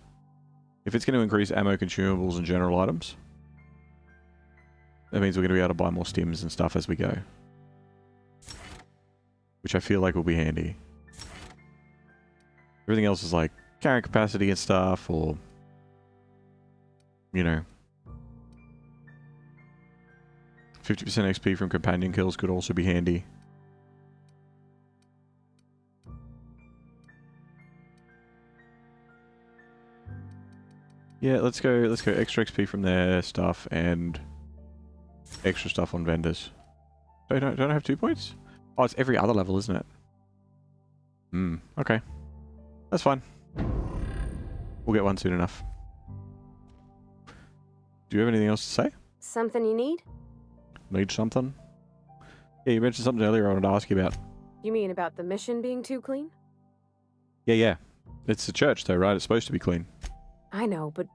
if it's going to increase ammo, consumables, and general items, that means we're going to be able to buy more stims and stuff as we go. Which I feel like will be handy. Everything else is like carrying capacity and stuff, or, you know, 50% XP from companion kills could also be handy. Yeah, let's go extra XP from their stuff and extra stuff on vendors. Don't I have 2 points? Oh, it's every other level, isn't it? Okay. That's fine. We'll get one soon enough. Do you have anything else to say? Something you need? Need something? Yeah, you mentioned something earlier I wanted to ask you about. You mean about the mission being too clean? Yeah. It's the church though, right? It's supposed to be clean. I know, but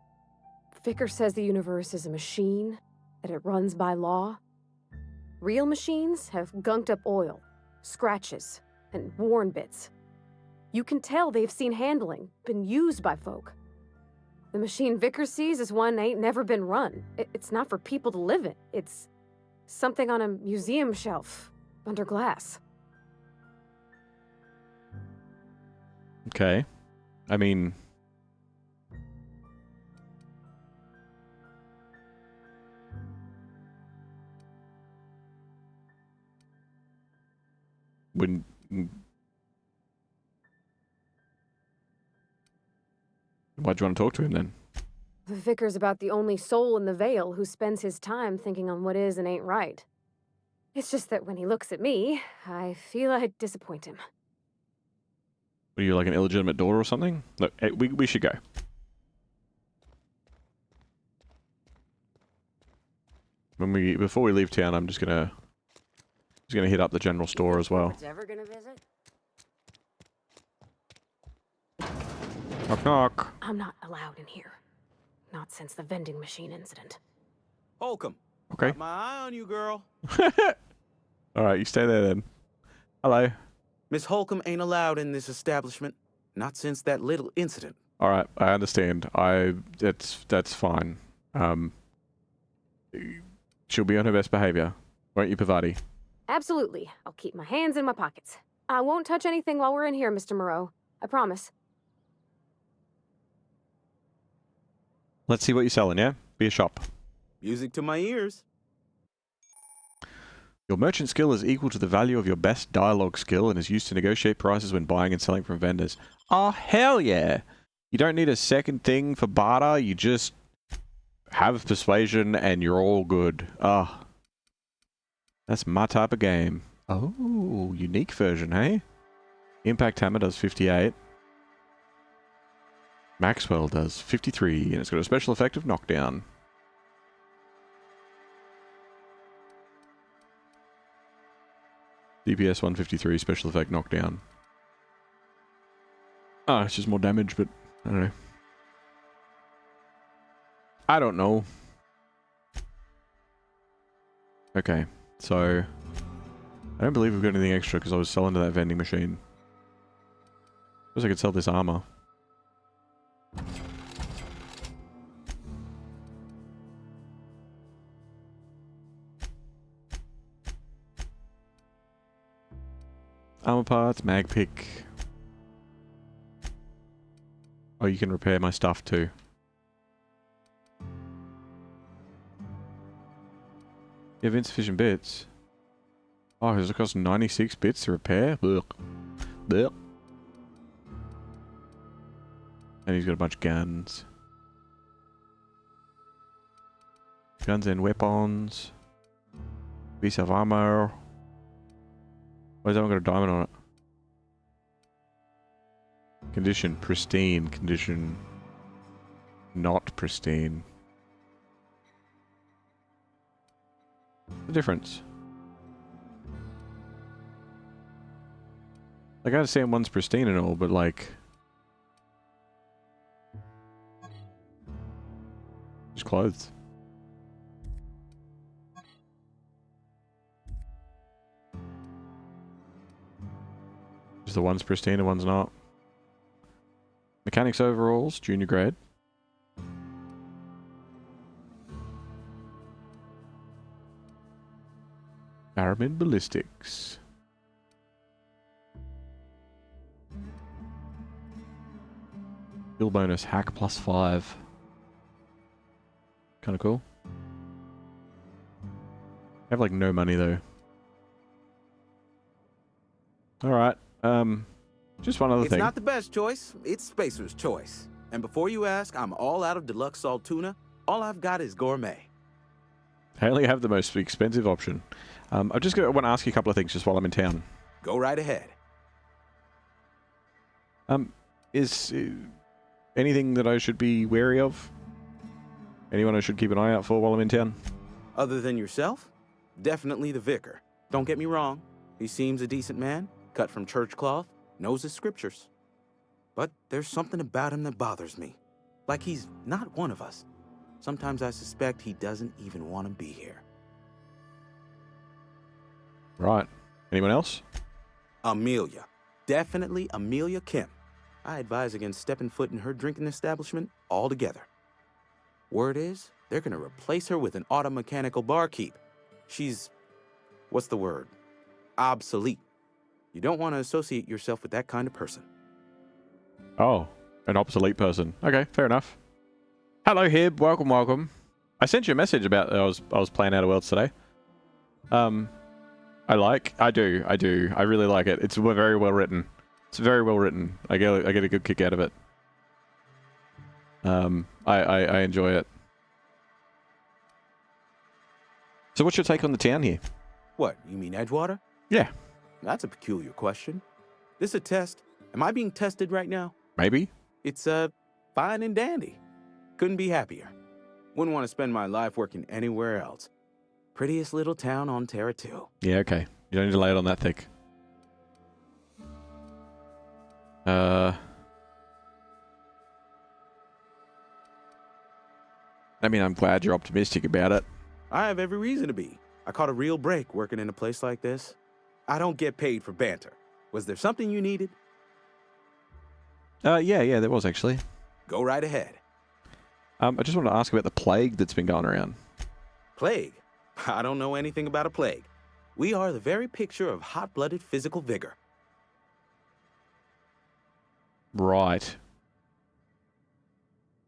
Vicker says the universe is a machine, that it runs by law. Real machines have gunked up oil, scratches, and worn bits. You can tell they've seen handling, been used by folk. The machine Vicker sees is one ain't never been run. It's not for people to live in. It's something on a museum shelf, under glass. Okay. I mean... Why'd you want to talk to him then? The Vicar's about the only soul in the Vale who spends his time thinking on what is and ain't right. It's just that when he looks at me, I feel I'd disappoint him. Are you like an illegitimate daughter or something? Look, we should go. before we leave town, I'm just gonna hit up the general store as well. Ever gonna visit? Knock knock. I'm not allowed in here. Not since the vending machine incident. Holcomb. Okay. Got my eye on you, girl. All right, you stay there then. Hello. Miss Holcomb ain't allowed in this establishment. Not since that little incident. All right, I understand. That's fine. She'll be on her best behavior, won't you, Parvati? Absolutely. I'll keep my hands in my pockets. I won't touch anything while we're in here, Mr. Moreau. I promise. Let's see what you're selling, yeah? Be a shop. Music to my ears. Your merchant skill is equal to the value of your best dialogue skill and is used to negotiate prices when buying and selling from vendors. Oh, hell yeah! You don't need a second thing for barter, you just have persuasion and you're all good. Ah. That's my type of game. Oh, unique version, hey? Impact Hammer does 58. Maxwell does 53, and it's got a special effect of knockdown. DPS 153, special effect knockdown. Oh, it's just more damage, but I don't know. I don't know. Okay, so I don't believe we've got anything extra because I was selling to that vending machine. Suppose I could sell this armor. Armor parts, mag pick. Oh, you can repair my stuff too. You have insufficient bits. Oh, does it cost 96 bits to repair? Ugh. Ugh. And he's got a bunch of guns. Guns and weapons. Piece of armor. Why has that one got a diamond on it? Condition pristine. Condition not pristine. What's the difference? Like, I understand one's pristine and all, but like... just clothes. Just the one's pristine and one's not. Mechanics overalls, junior grade. Pyramid ballistics. Skill bonus, hack +5. Kind of cool. I have like no money though. Alright, just one other thing. It's not the best choice, it's Spacer's choice. And before you ask, I'm all out of deluxe salt tuna. All I've got is gourmet. I only have the most expensive option. I'm just going to want to ask you a couple of things just while I'm in town. Go right ahead. Is anything that I should be wary of? Anyone I should keep an eye out for while I'm in town? Other than yourself? Definitely the vicar. Don't get me wrong. He seems a decent man, cut from church cloth, knows his scriptures. But there's something about him that bothers me. Like he's not one of us. Sometimes I suspect he doesn't even want to be here. Right. Anyone else? Amelia. Definitely Amelia Kim. I advise against stepping foot in her drinking establishment altogether. Word is, they're gonna replace her with an auto-mechanical barkeep. She's... what's the word? Obsolete. You don't want to associate yourself with that kind of person. Oh, an obsolete person. Okay, fair enough. Hello, Hib. Welcome, welcome. I sent you a message about I was playing Outer Worlds today. I do. I really like it. It's very well written. It's very well written. I get a good kick out of it. I enjoy it. So what's your take on the town here? What, you mean Edgewater? Yeah. That's a peculiar question. This a test? Am I being tested right now? Maybe. It's, fine and dandy. Couldn't be happier. Wouldn't want to spend my life working anywhere else. Prettiest little town on Terra 2. Yeah, okay. You don't need to lay it on that thick. I mean, I'm glad you're optimistic about it. I have every reason to be. I caught a real break working in a place like this. I don't get paid for banter. Was there something you needed? Yeah, there was actually. Go right ahead. I just wanted to ask about the plague that's been going around. Plague? I don't know anything about a plague. We are the very picture of hot-blooded physical vigor. Right.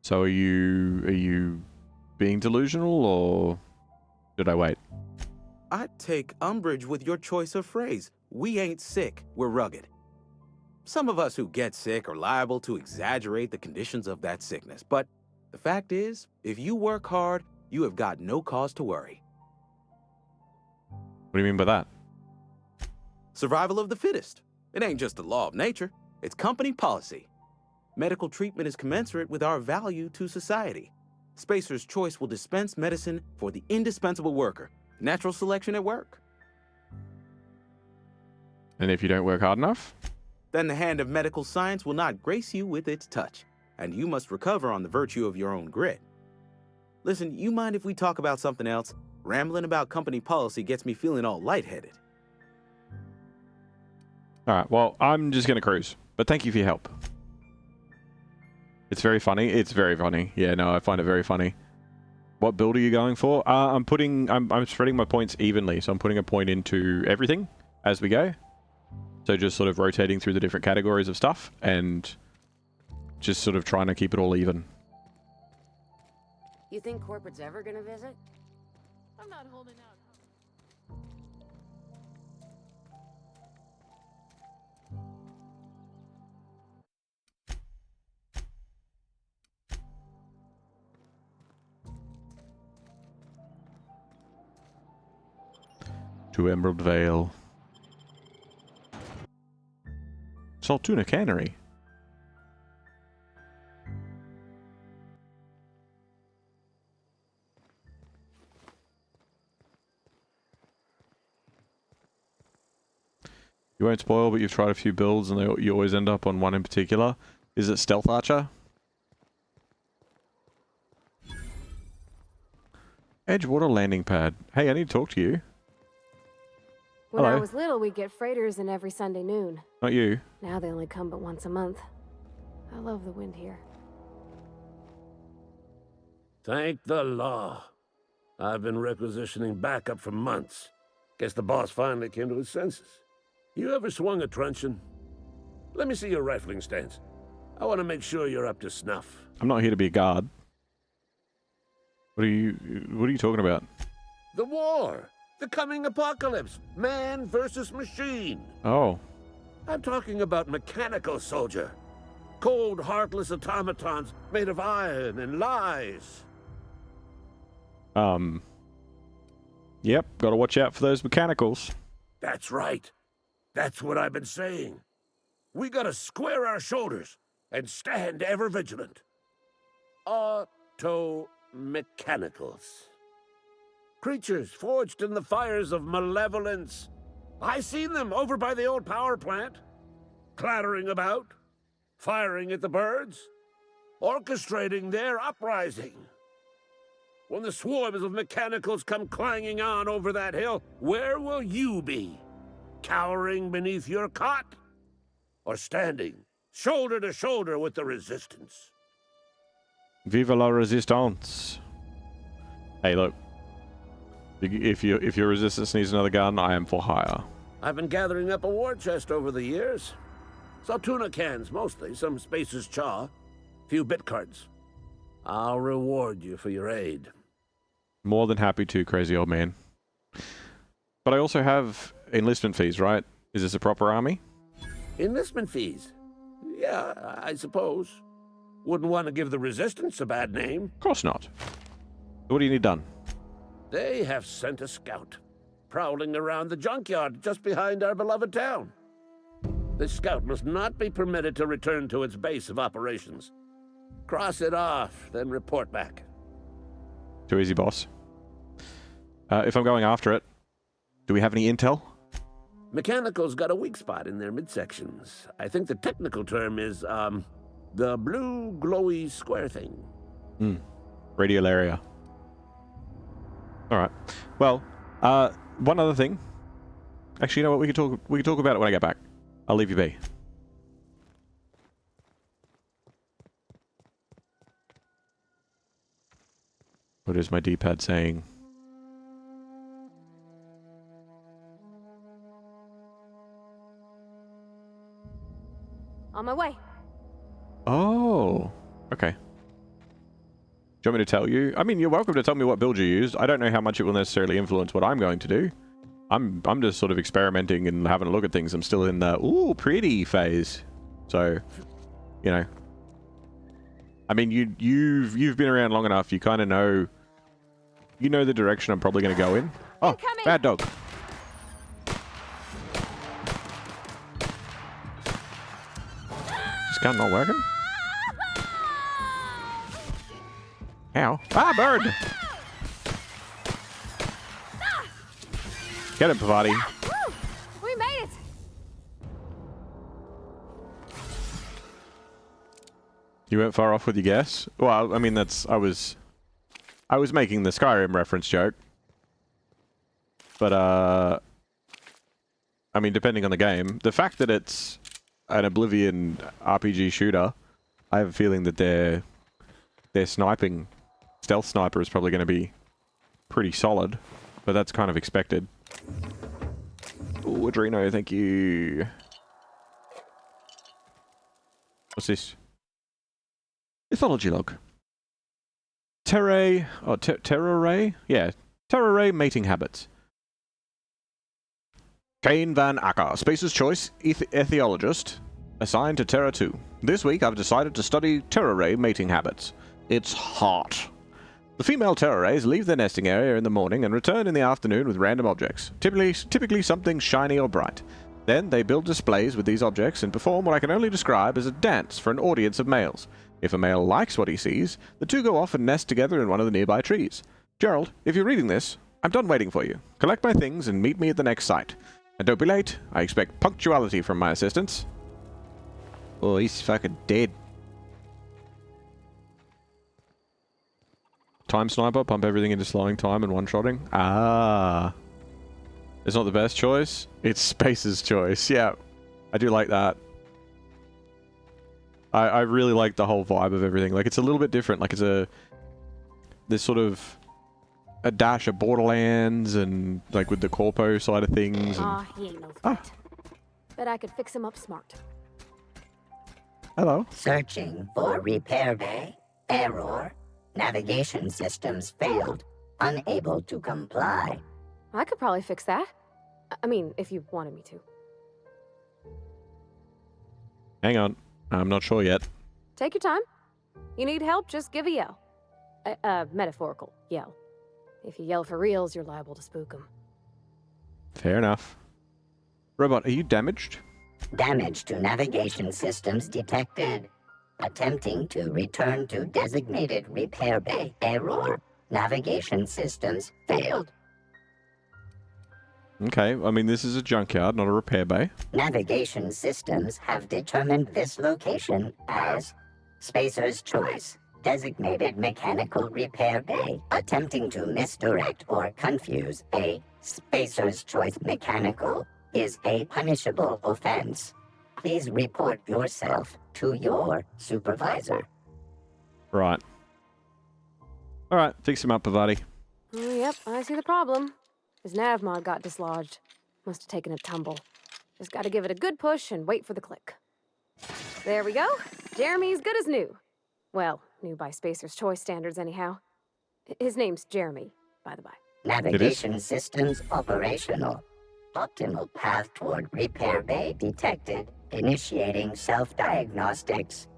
So are you being delusional, or did I wait? I take umbrage with your choice of phrase. We ain't sick, we're rugged. Some of us who get sick are liable to exaggerate the conditions of that sickness, but the fact is, if you work hard, you have got no cause to worry. What do you mean by that? Survival of the fittest. It ain't just a law of nature, it's company policy. Medical treatment is commensurate with our value to society. Spacer's Choice will dispense medicine for the indispensable worker. Natural selection at work. And if you don't work hard enough? Then the hand of medical science will not grace you with its touch, and you must recover on the virtue of your own grit. Listen, you mind if we talk about something else? Rambling about company policy gets me feeling all lightheaded. Alright, well, I'm just going to cruise. But thank you for your help. It's very funny. It's very funny. Yeah, no, I find it very funny. What build are you going for? I'm spreading my points evenly, so I'm putting a point into everything as we go. So just sort of rotating through the different categories of stuff and just sort of trying to keep it all even. You think corporate's ever gonna visit? I'm not holding out. To Emerald Vale. Saltuna Cannery. You won't spoil, but you've tried a few builds and you always end up on one in particular. Is it Stealth Archer? Edgewater Landing Pad. Hey, I need to talk to you. When I Hello. was little, we'd get freighters in every Sunday noon. Not you. Now they only come but once a month. I love the wind here. Thank the law. I've been requisitioning backup for months. Guess the boss finally came to his senses. You ever swung a truncheon? Let me see your rifling stance. I want to make sure you're up to snuff. I'm not here to be a guard. What are you talking about? The war! The coming apocalypse! Man versus machine! Oh. I'm talking about mechanical soldier. Cold, heartless automatons made of iron and lies. Yep, gotta watch out for those mechanicals. That's right. That's what I've been saying. We gotta square our shoulders and stand ever vigilant. Auto-mechanicals. Creatures forged in the fires of malevolence. I seen them over by the old power plant. Clattering about, firing at the birds, orchestrating their uprising. When the swarms of mechanicals come clanging on over that hill, where will you be? Cowering beneath your cot? Or standing, shoulder to shoulder with the resistance? Vive la resistance. Hey, look. If your resistance needs another gun, I am for hire. I've been gathering up a war chest over the years. Saltuna cans, mostly. Some Spacer's Chaw. Few bit cards. I'll reward you for your aid. More than happy to, crazy old man. But I also have enlistment fees, right? Is this a proper army? Enlistment fees? Yeah, I suppose. Wouldn't want to give the Resistance a bad name. Of course not. What do you need done? They have sent a scout, prowling around the junkyard just behind our beloved town. This scout must not be permitted to return to its base of operations. Cross it off, then report back. Too easy, boss. If I'm going after it, do we have any intel? Mechanical's got a weak spot in their midsections. I think the technical term is, the blue glowy square thing. Radial area. Alright. Well, one other thing. Actually, you know what? We can talk about it when I get back. I'll leave you be. What is my D-pad saying? On my way. Oh, okay. Do you want me to tell you? I mean, you're welcome to tell me what build you used. I don't know how much it will necessarily influence what I'm going to do. I'm just sort of experimenting and having a look at things. I'm still in the ooh pretty phase, so you know. I mean, you've been around long enough. You kind of know. You know the direction I'm probably going to go in. Oh, bad dog. This gun not working? Ow. Ah, bird! Get him, Parvati. We made it! You went far off with your guess? Well, I mean, that's... I was making the Skyrim reference joke. But, I mean, depending on the game, the fact that it's an Oblivion RPG shooter, I have a feeling that their sniping, stealth sniper is probably going to be pretty solid, but that's kind of expected. Ooh, Adreno, thank you. What's this? Mythology log. Terrae, oh, Terrae? Yeah, Terrae mating habits. Kane Van Acker, Spacer's Choice Ethiologist, assigned to Terra 2. This week I've decided to study Terrae mating habits. It's hot. The female Terraes leave their nesting area in the morning and return in the afternoon with random objects, typically something shiny or bright. Then they build displays with these objects and perform what I can only describe as a dance for an audience of males. If a male likes what he sees, the two go off and nest together in one of the nearby trees. Gerald, if you're reading this, I'm done waiting for you. Collect my things and meet me at the next site. And don't be late. I expect punctuality from my assistants. Oh, he's fucking dead. Time sniper, pump everything into slowing time and one-shotting. Ah. It's not the best choice. It's Space's choice. Yeah, I do like that. I really like the whole vibe of everything. Like, it's a little bit different. Like, there's sort of a dash of Borderlands and, like, with the corpo side of things. And... he ain't no threat. Bet I could fix him up smart. Hello. Searching for repair bay. Error. Navigation systems failed. Unable to comply. I could probably fix that. I mean, if you wanted me to. Hang on. I'm not sure yet. Take your time. You need help, just give a yell. Metaphorical yell. If you yell for reals, you're liable to spook them. Fair enough. Robot, are you damaged? Damage to navigation systems detected. Attempting to return to designated repair bay. Error. Navigation systems failed. Okay, I mean, this is a junkyard, not a repair bay. Navigation systems have determined this location as Spacer's Choice, designated mechanical repair bay. Attempting to misdirect or confuse a Spacer's Choice mechanical is a punishable offense. Please report yourself to your supervisor. Right. Alright, fix him up, Parvati. Yep, I see the problem. His nav mod got dislodged. Must have taken a tumble. Just gotta give it a good push and wait for the click. There we go. Jeremy's good as new. Well, new by Spacer's Choice standards anyhow. His name's Jeremy, by the by. Navigation systems operational. Optimal path toward repair bay detected. Initiating self-diagnostics.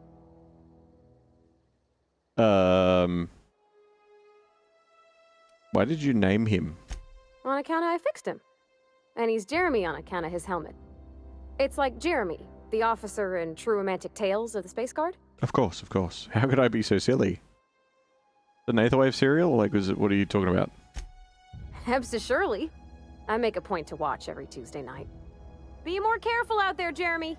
Why did you name him? On account of I fixed him. And he's Jeremy on account of his helmet. It's like Jeremy, the officer in True Romantic Tales of the Space Guard. Of course, of course. How could I be so silly? The Nathawave cereal? Like, what are you talking about? Hebs to Shirley. I make a point to watch every Tuesday night. Be more careful out there, Jeremy.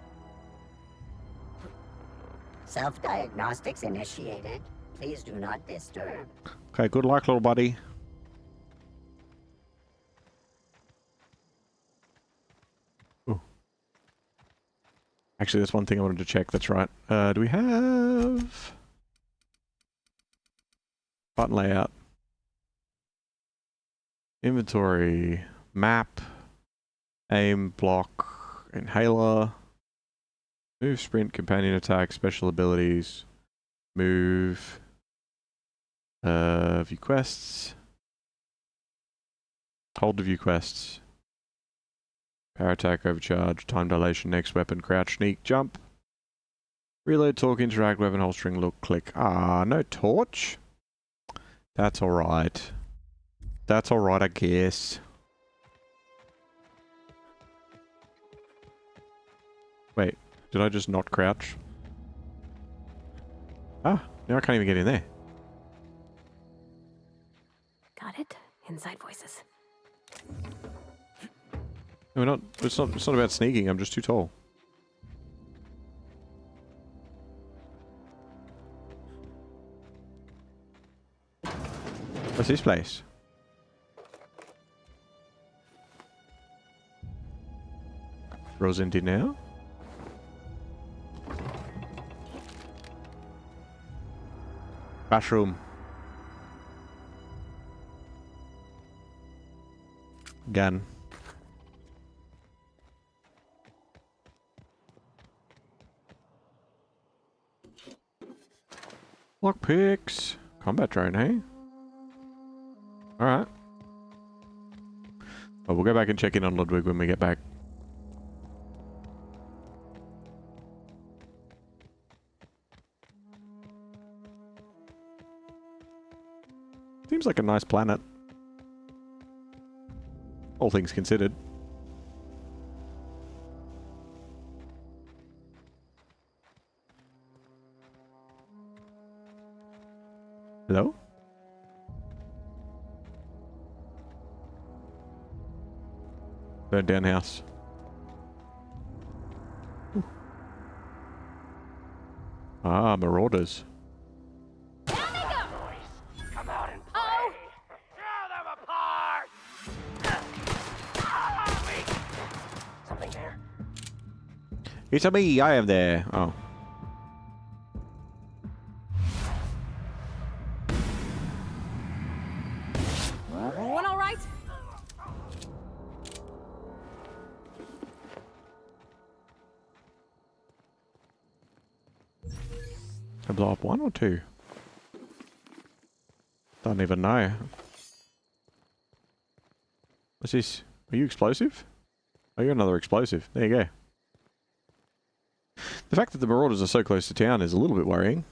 Self-diagnostics initiated. Please do not disturb. Okay, good luck, little buddy. Ooh. Actually, that's one thing I wanted to check. That's right. Do we have button layout? Inventory, map, aim, block, inhaler, move, sprint, companion attack, special abilities, move, view quests, hold to view quests, power attack, overcharge, time dilation, next weapon, crouch, sneak, jump, reload, talk, interact, weapon, holstering, look, click. Ah, no torch? That's alright. That's alright, I guess. Wait, did I just not crouch? Ah, now I can't even get in there. Got it? Inside voices. No, it's not about sneaking, I'm just too tall. What's this place? Rosindy now? Bathroom. Gun. Lockpicks. Combat drone, hey? Alright. Well, we'll go back and check in on Ludwig when we get back. Seems like a nice planet. All things considered. Hello? Burn down house. Ooh. Ah, marauders. Come out and play. Tear them apart. Something there. It's a me, I am there. Oh. Everyone all right? I blow up one or two? Don't even know. What's this? Are you explosive? Oh, you're another explosive. There you go. The fact that the marauders are so close to town is a little bit worrying.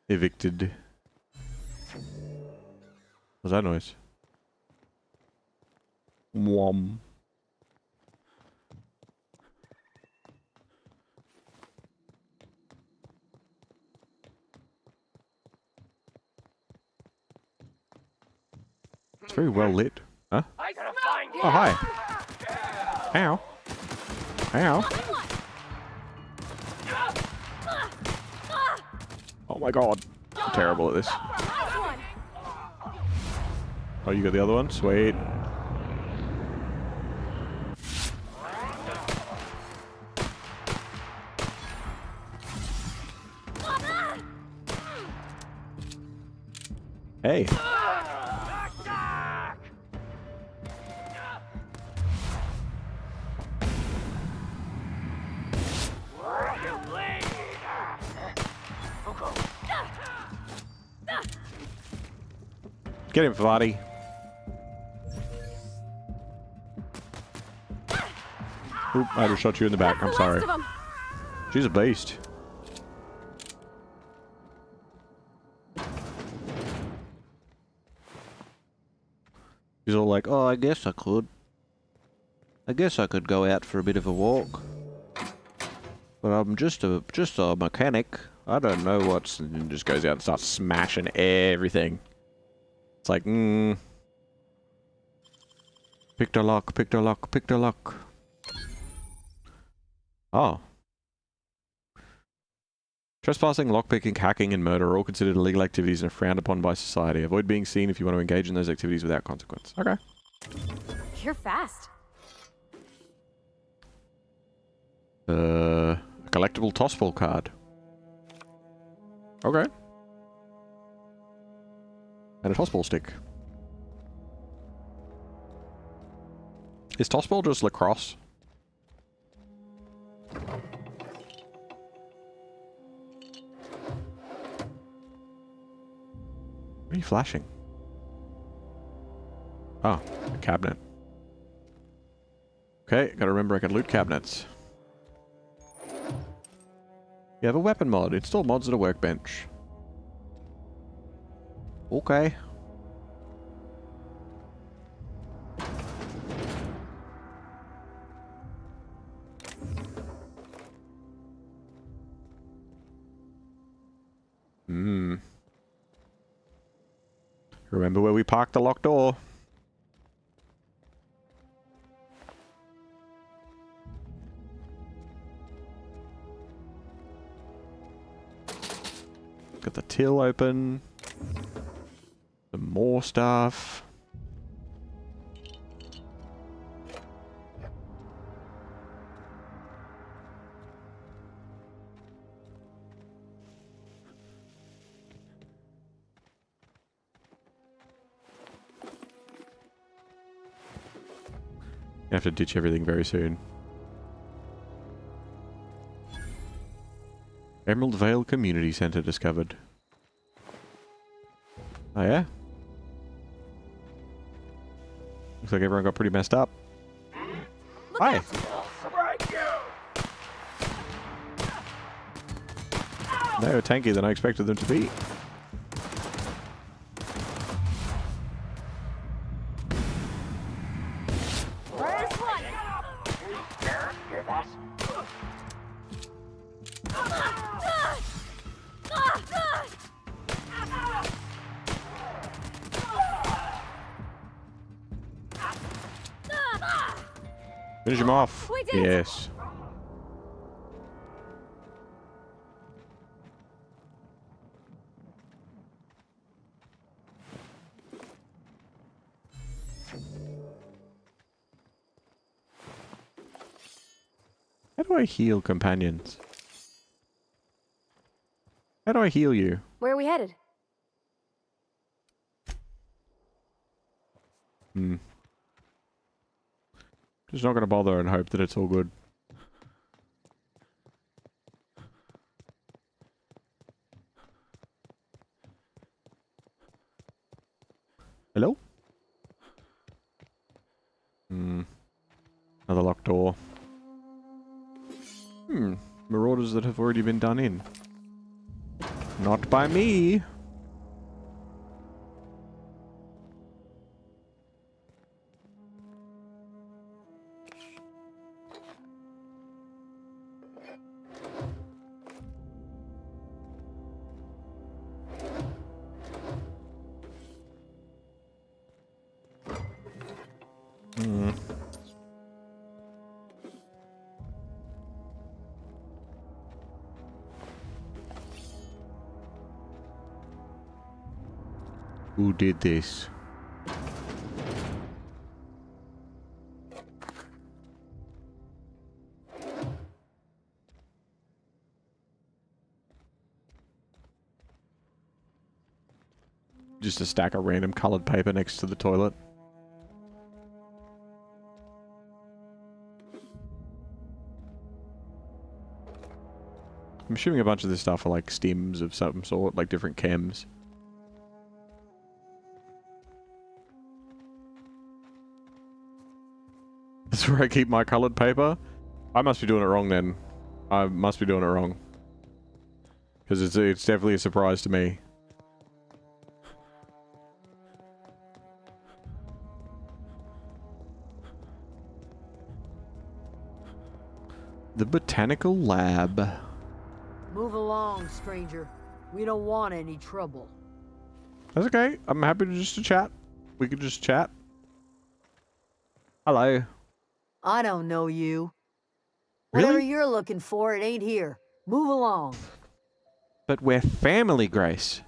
Evicted. What's that noise? Whom. It's very well lit. Huh? Oh, hi. Ow. Ow. Oh my god. I'm terrible at this. Oh, you got the other one? Sweet. Hey. Get him, Parvati. Oop, I just shot you in the back. I'm sorry. She's a beast. He's all like, oh, I guess I could. I guess I could go out for a bit of a walk. But I'm just a mechanic. I don't know what's... And just goes out and starts smashing everything. It's like, Picked a lock, picked a lock, picked a lock. Oh. Trespassing, lockpicking, hacking, and murder are all considered illegal activities and are frowned upon by society. Avoid being seen if you want to engage in those activities without consequence. Okay. You're fast. A collectible tossball card. Okay. And a tossball stick. Is tossball just lacrosse? What are you flashing? Oh, a cabinet. Okay, gotta remember I can loot cabinets. You have a weapon mod. Install mods at a workbench. Okay. Hmm. Remember where we parked the locked door? Got the till open. Some more stuff. I have to ditch everything very soon. Emerald Vale Community Center discovered. Oh yeah? Looks like everyone got pretty messed up. Hi! They were tankier than I expected them to be. Finish him off. Yes. How do I heal companions? How do I heal you? Where are we headed? Hmm. Just not gonna bother and hope that it's all good. Hello? Hmm. Another locked door. Hmm. Marauders that have already been done in. Not by me. Hmm. Who did this? Just a stack of random colored paper next to the toilet. I'm assuming a bunch of this stuff are like stems of some sort, like different chems. That's where I keep my colored paper. I must be doing it wrong then. I must be doing it wrong. Because it's definitely a surprise to me. The Botanical Lab. Move along, stranger. We don't want any trouble. That's okay. I'm happy to just to chat. We could just chat. Hello. I don't know you. Really? Whatever you're looking for, it ain't here. Move along. But we're family, Grace.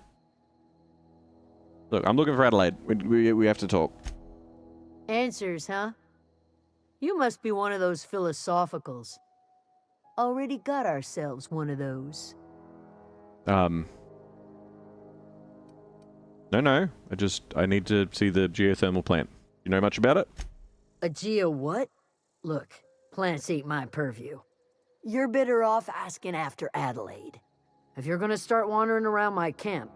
Look, I'm looking for Adelaide. We have to talk. Answers, huh? You must be one of those philosophicals. Already got ourselves one of those. No. I need to see the geothermal plant. You know much about it? A geo what? Look, plants ain't my purview. You're better off asking after Adelaide. If you're gonna start wandering around my camp,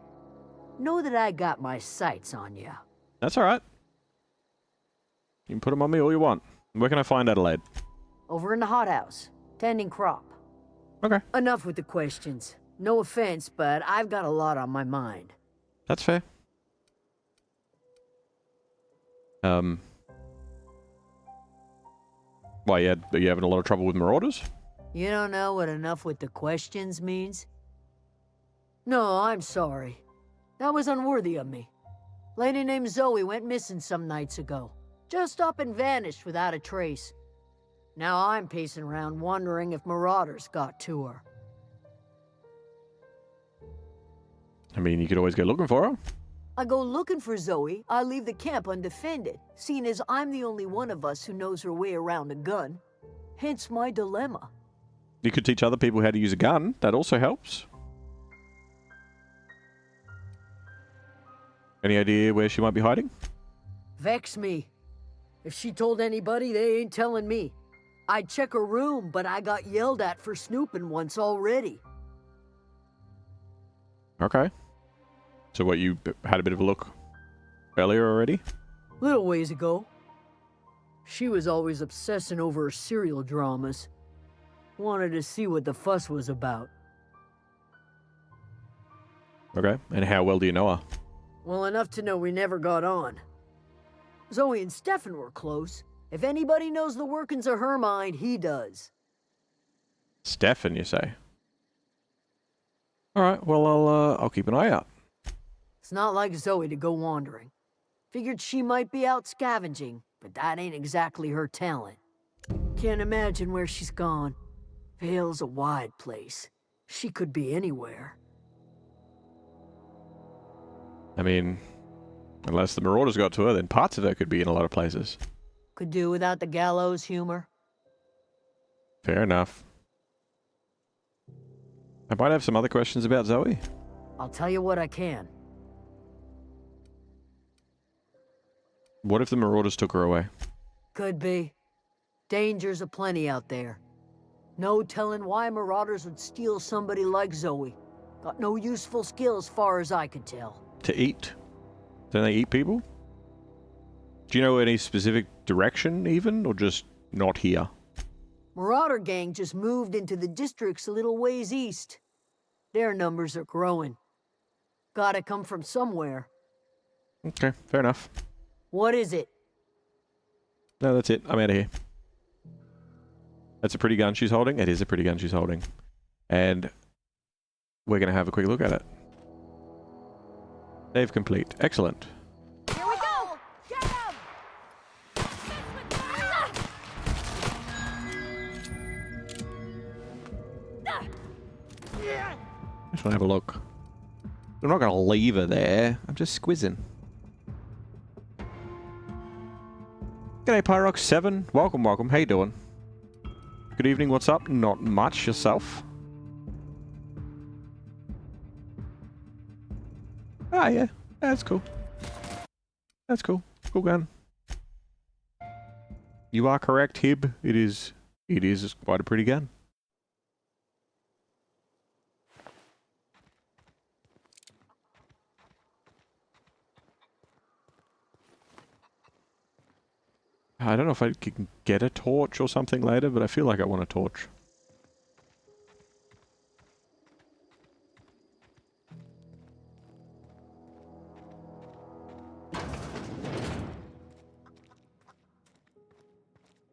know that I got my sights on you. That's all right. You can put them on me all you want. Where can I find Adelaide? Over in the hothouse, tending crop. Okay. Enough with the questions. No offense, but I've got a lot on my mind. That's fair. Why, are you having a lot of trouble with marauders? You don't know what enough with the questions means? No, I'm sorry. That was unworthy of me. Lady named Zoe went missing some nights ago. Just up and vanished without a trace. Now I'm pacing around wondering if marauders got to her. I mean, you could always go looking for her. I go looking for Zoe, I leave the camp undefended, seeing as I'm the only one of us who knows her way around a gun. Hence my dilemma. You could teach other people how to use a gun. That also helps. Any idea where she might be hiding? Vex me. If she told anybody, they ain't telling me. I'd check her room, but I got yelled at for snooping once already. Okay. So what, you had a bit of a look earlier already? Little ways ago. She was always obsessing over her serial dramas. Wanted to see what the fuss was about. Okay. And how well do you know her? Well enough to know we never got on. Zoe and Stefan were close. If anybody knows the workings of her mind, he does. Stefan, you say? Alright, well I'll keep an eye out. It's not like Zoe to go wandering. Figured she might be out scavenging, but that ain't exactly her talent. Can't imagine where she's gone. Vale's a wide place. She could be anywhere. I mean, unless the marauders got to her, then parts of her could be in a lot of places. Could do without the gallows humor. Fair enough. I might have some other questions about Zoe. I'll tell you what I can. What if the marauders took her away? Could be. Dangers aplenty out there. No telling why marauders would steal somebody like Zoe. Got no useful skill as far as I can tell. To eat? Don't they eat people? Do you know any specific direction even, or just not here? Marauder gang just moved into the districts a little ways east. Their numbers are growing. Gotta come from somewhere. Okay, fair enough. What is it? No, that's it. I'm out of here. That's a pretty gun she's holding. It is a pretty gun she's holding. And we're going to have a quick look at it. Save complete. Excellent. Here we go! Get him! Just want to have a look. I'm not going to leave her there. I'm just squizzing. G'day, Pyrox7. Welcome, welcome. How you doing? Good evening, what's up? Not much. Yourself? Ah, yeah. That's cool. That's cool. Cool gun. You are correct, Hib. It is quite a pretty gun. I don't know if I can get a torch or something later, but I feel like I want a torch.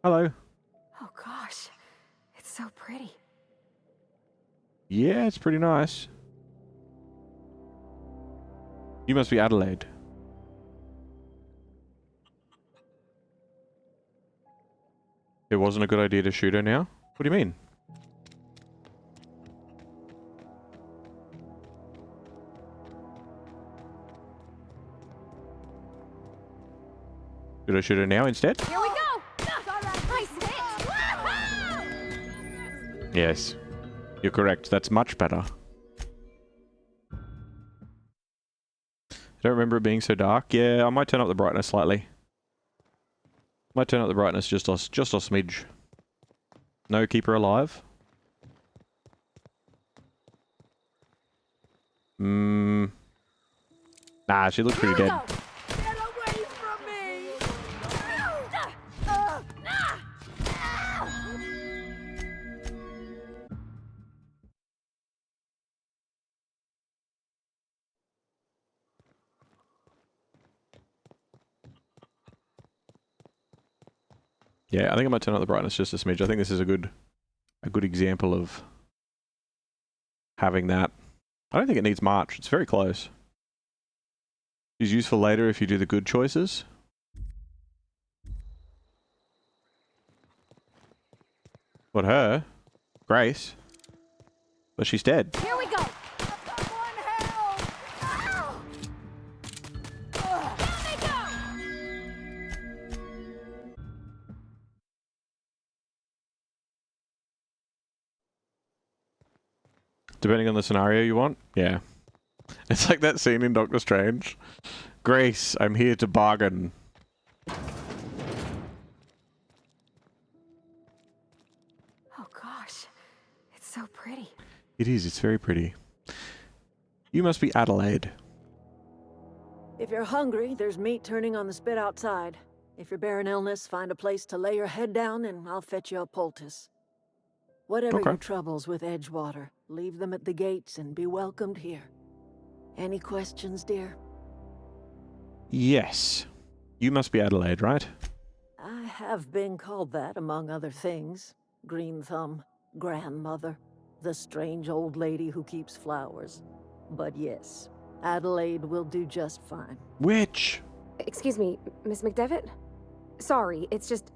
Hello. Oh gosh, it's so pretty. Yeah, it's pretty nice. You must be Adelaide. It wasn't a good idea to shoot her now? What do you mean? Should I shoot her now instead? Here we go! Nice hit! Yes. You're correct. That's much better. I don't remember it being so dark. Yeah, I might turn up the brightness slightly. Might turn up the brightness just a smidge. No, keep her alive. Nah, she looks pretty dead. Yeah, I think I might turn up the brightness just a smidge. I think this is a good example of having that. I don't think it needs much. It's very close. It's useful later if you do the good choices. But her, Grace, but she's dead. Here we go! Depending on the scenario you want, yeah. It's like that scene in Doctor Strange. Grace, I'm here to bargain. Oh gosh, it's so pretty. It is, it's very pretty. You must be Adelaide. If you're hungry, there's meat turning on the spit outside. If you're bearing illness, find a place to lay your head down and I'll fetch you a poultice. Whatever your troubles with Edgewater, leave them at the gates and be welcomed here. Any questions, dear? Yes. You must be Adelaide, right? I have been called that, among other things. Green Thumb, grandmother, the strange old lady who keeps flowers. But yes, Adelaide will do just fine. Witch! Excuse me, Miss McDevitt? Sorry, it's just...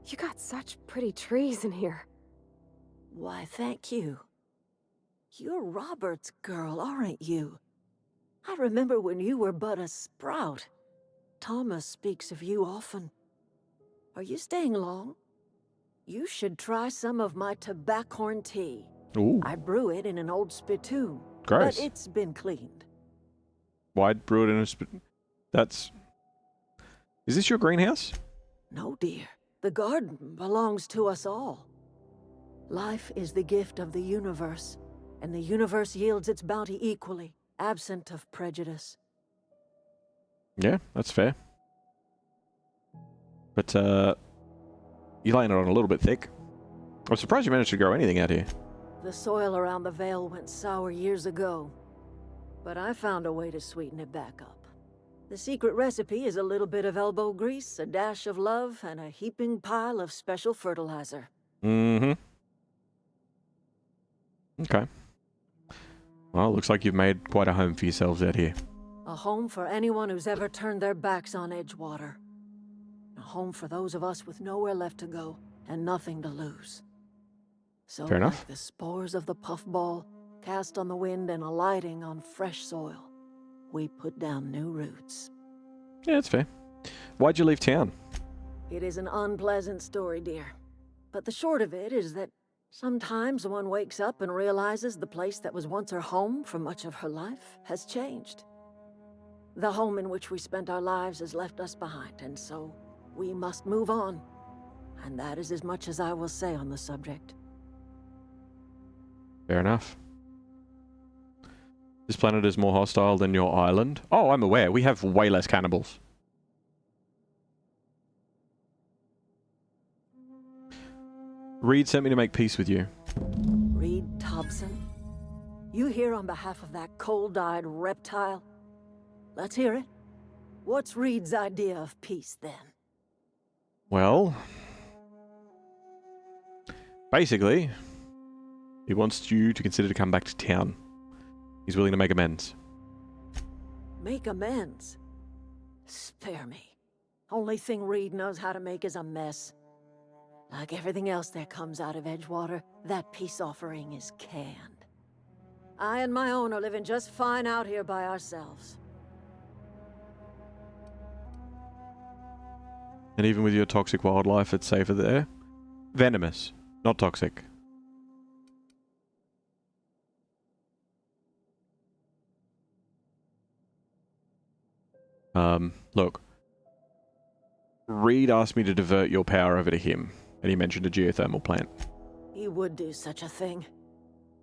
You got such pretty trees in here. Why, thank you. You're Robert's girl, aren't you? I remember when you were but a sprout. Thomas speaks of you often. Are you staying long? You should try some of my tobaccorn tea. Ooh. I brew it in an old spittoon. Gross. But it's been cleaned. Why'd brew it in a That's... Is this your greenhouse? No, dear. The garden belongs to us all. Life is the gift of the universe, and the universe yields its bounty equally, absent of prejudice. Yeah, that's fair. But, you're laying it on a little bit thick. I'm surprised you managed to grow anything out here. The soil around the Vale went sour years ago, but I found a way to sweeten it back up. The secret recipe is a little bit of elbow grease, a dash of love, and a heaping pile of special fertilizer. Mm-hmm. Okay. Well, looks like you've made quite a home for yourselves out here. A home for anyone who's ever turned their backs on Edgewater. A home for those of us with nowhere left to go and nothing to lose. So Fair enough. like the spores of the puffball, cast on the wind and alighting on fresh soil, we put down new roots. Yeah, that's fair. Why'd you leave town? It is an unpleasant story, dear. But the short of it is that sometimes one wakes up and realizes the place that was once her home for much of her life has changed. The home in which we spent our lives has left us behind, and so we must move on. And that is as much as I will say on the subject. Fair enough. This planet is more hostile than your island. Oh, I'm aware. We have way less cannibals. Reed sent me to make peace with you. Reed Thompson? You here on behalf of that cold-eyed reptile? Let's hear it. What's Reed's idea of peace, then? Well... basically, he wants you to consider to come back to town. He's willing to make amends. Make amends? Spare me. Only thing Reed knows how to make is a mess. Like everything else that comes out of Edgewater, that peace offering is canned. I and my own are living just fine out here by ourselves. And even with your toxic wildlife, it's safer there. Venomous, not toxic. Look. Reed asked me to divert your power over to him, and he mentioned a geothermal plant. He would do such a thing.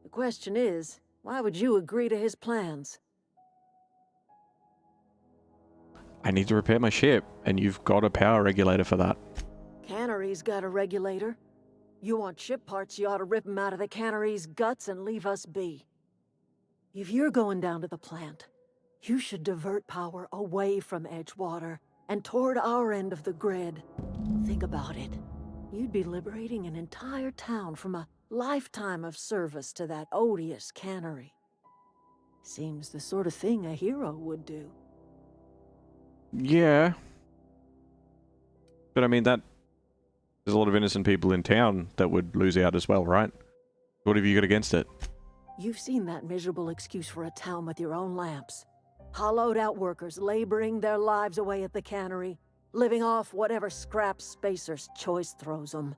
The question is, why would you agree to his plans? I need to repair my ship, and you've got a power regulator for that. Cannery's got a regulator. You want ship parts, you ought to rip them out of the cannery's guts and leave us be. If you're going down to the plant, you should divert power away from Edgewater and toward our end of the grid. Think about it. You'd be liberating an entire town from a lifetime of service to that odious cannery. Seems the sort of thing a hero would do. Yeah. But I mean, there's a lot of innocent people in town that would lose out as well, right? What have you got against it? You've seen that miserable excuse for a town with your own lamps. Hollowed out workers laboring their lives away at the cannery, living off whatever scraps Spacer's Choice throws them.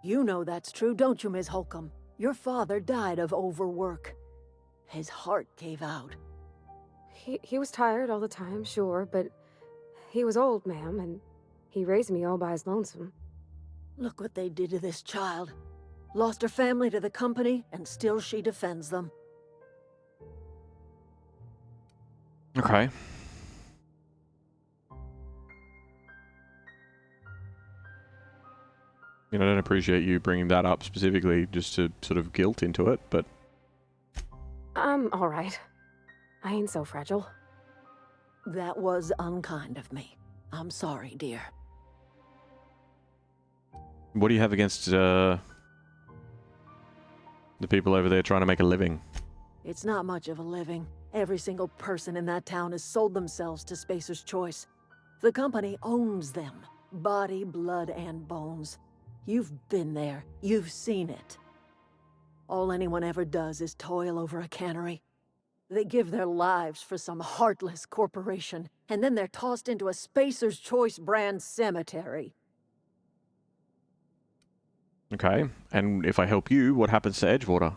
You know that's true, don't you, Ms. Holcomb? Your father died of overwork. His heart gave out. He was tired all the time, sure, but he was old, ma'am, and he raised me all by his lonesome. Look what they did to this child. Lost her family to the company, and still she defends them. Okay. I don't appreciate you bringing that up specifically just to sort of guilt into it, but... I'm all right. I ain't so fragile. That was unkind of me. I'm sorry, dear. What do you have against, the people over there trying to make a living? It's not much of a living. Every single person in that town has sold themselves to Spacer's Choice. The company owns them. Body, blood, and bones. You've been there. You've seen it. All anyone ever does is toil over a cannery. They give their lives for some heartless corporation, and then they're tossed into a Spacer's Choice brand cemetery. Okay, and if I help you, what happens to Edgewater?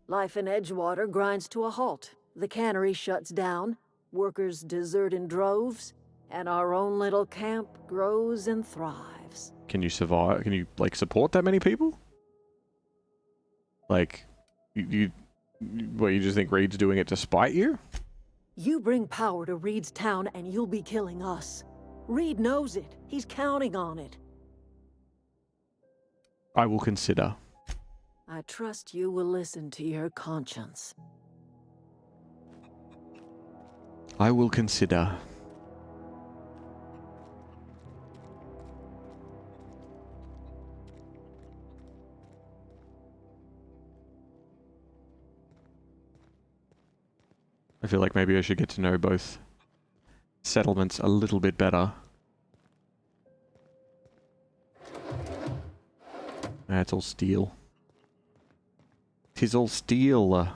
Life in Edgewater grinds to a halt. The cannery shuts down, workers desert in droves, and our own little camp grows and thrives. Can you survive? Can you, like, support that many people? Like, you just think Reed's doing it to spite you? You bring power to Reed's town and you'll be killing us. Reed knows it. He's counting on it. I will consider. I trust you will listen to your conscience. I will consider. I feel like maybe I should get to know both settlements a little bit better. It's all steel. 'Tis all steel.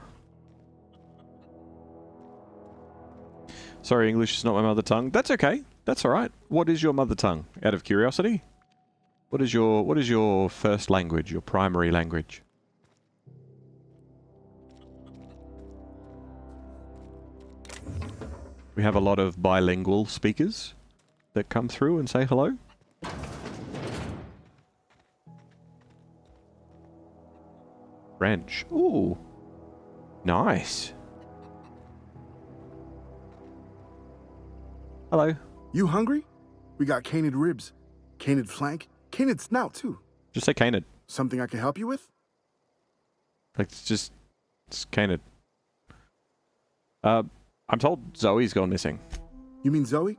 Sorry, English is not my mother tongue. That's okay. That's alright. What is your mother tongue? Out of curiosity? What is your first language, your primary language? We have a lot of bilingual speakers that come through and say hello. French. Ooh. Nice. Hello. You hungry? We got canid ribs, canid flank, canid snout too. Just say canid. Something I can help you with? Like, it's canid. I'm told Zoe's gone missing. You mean Zoe?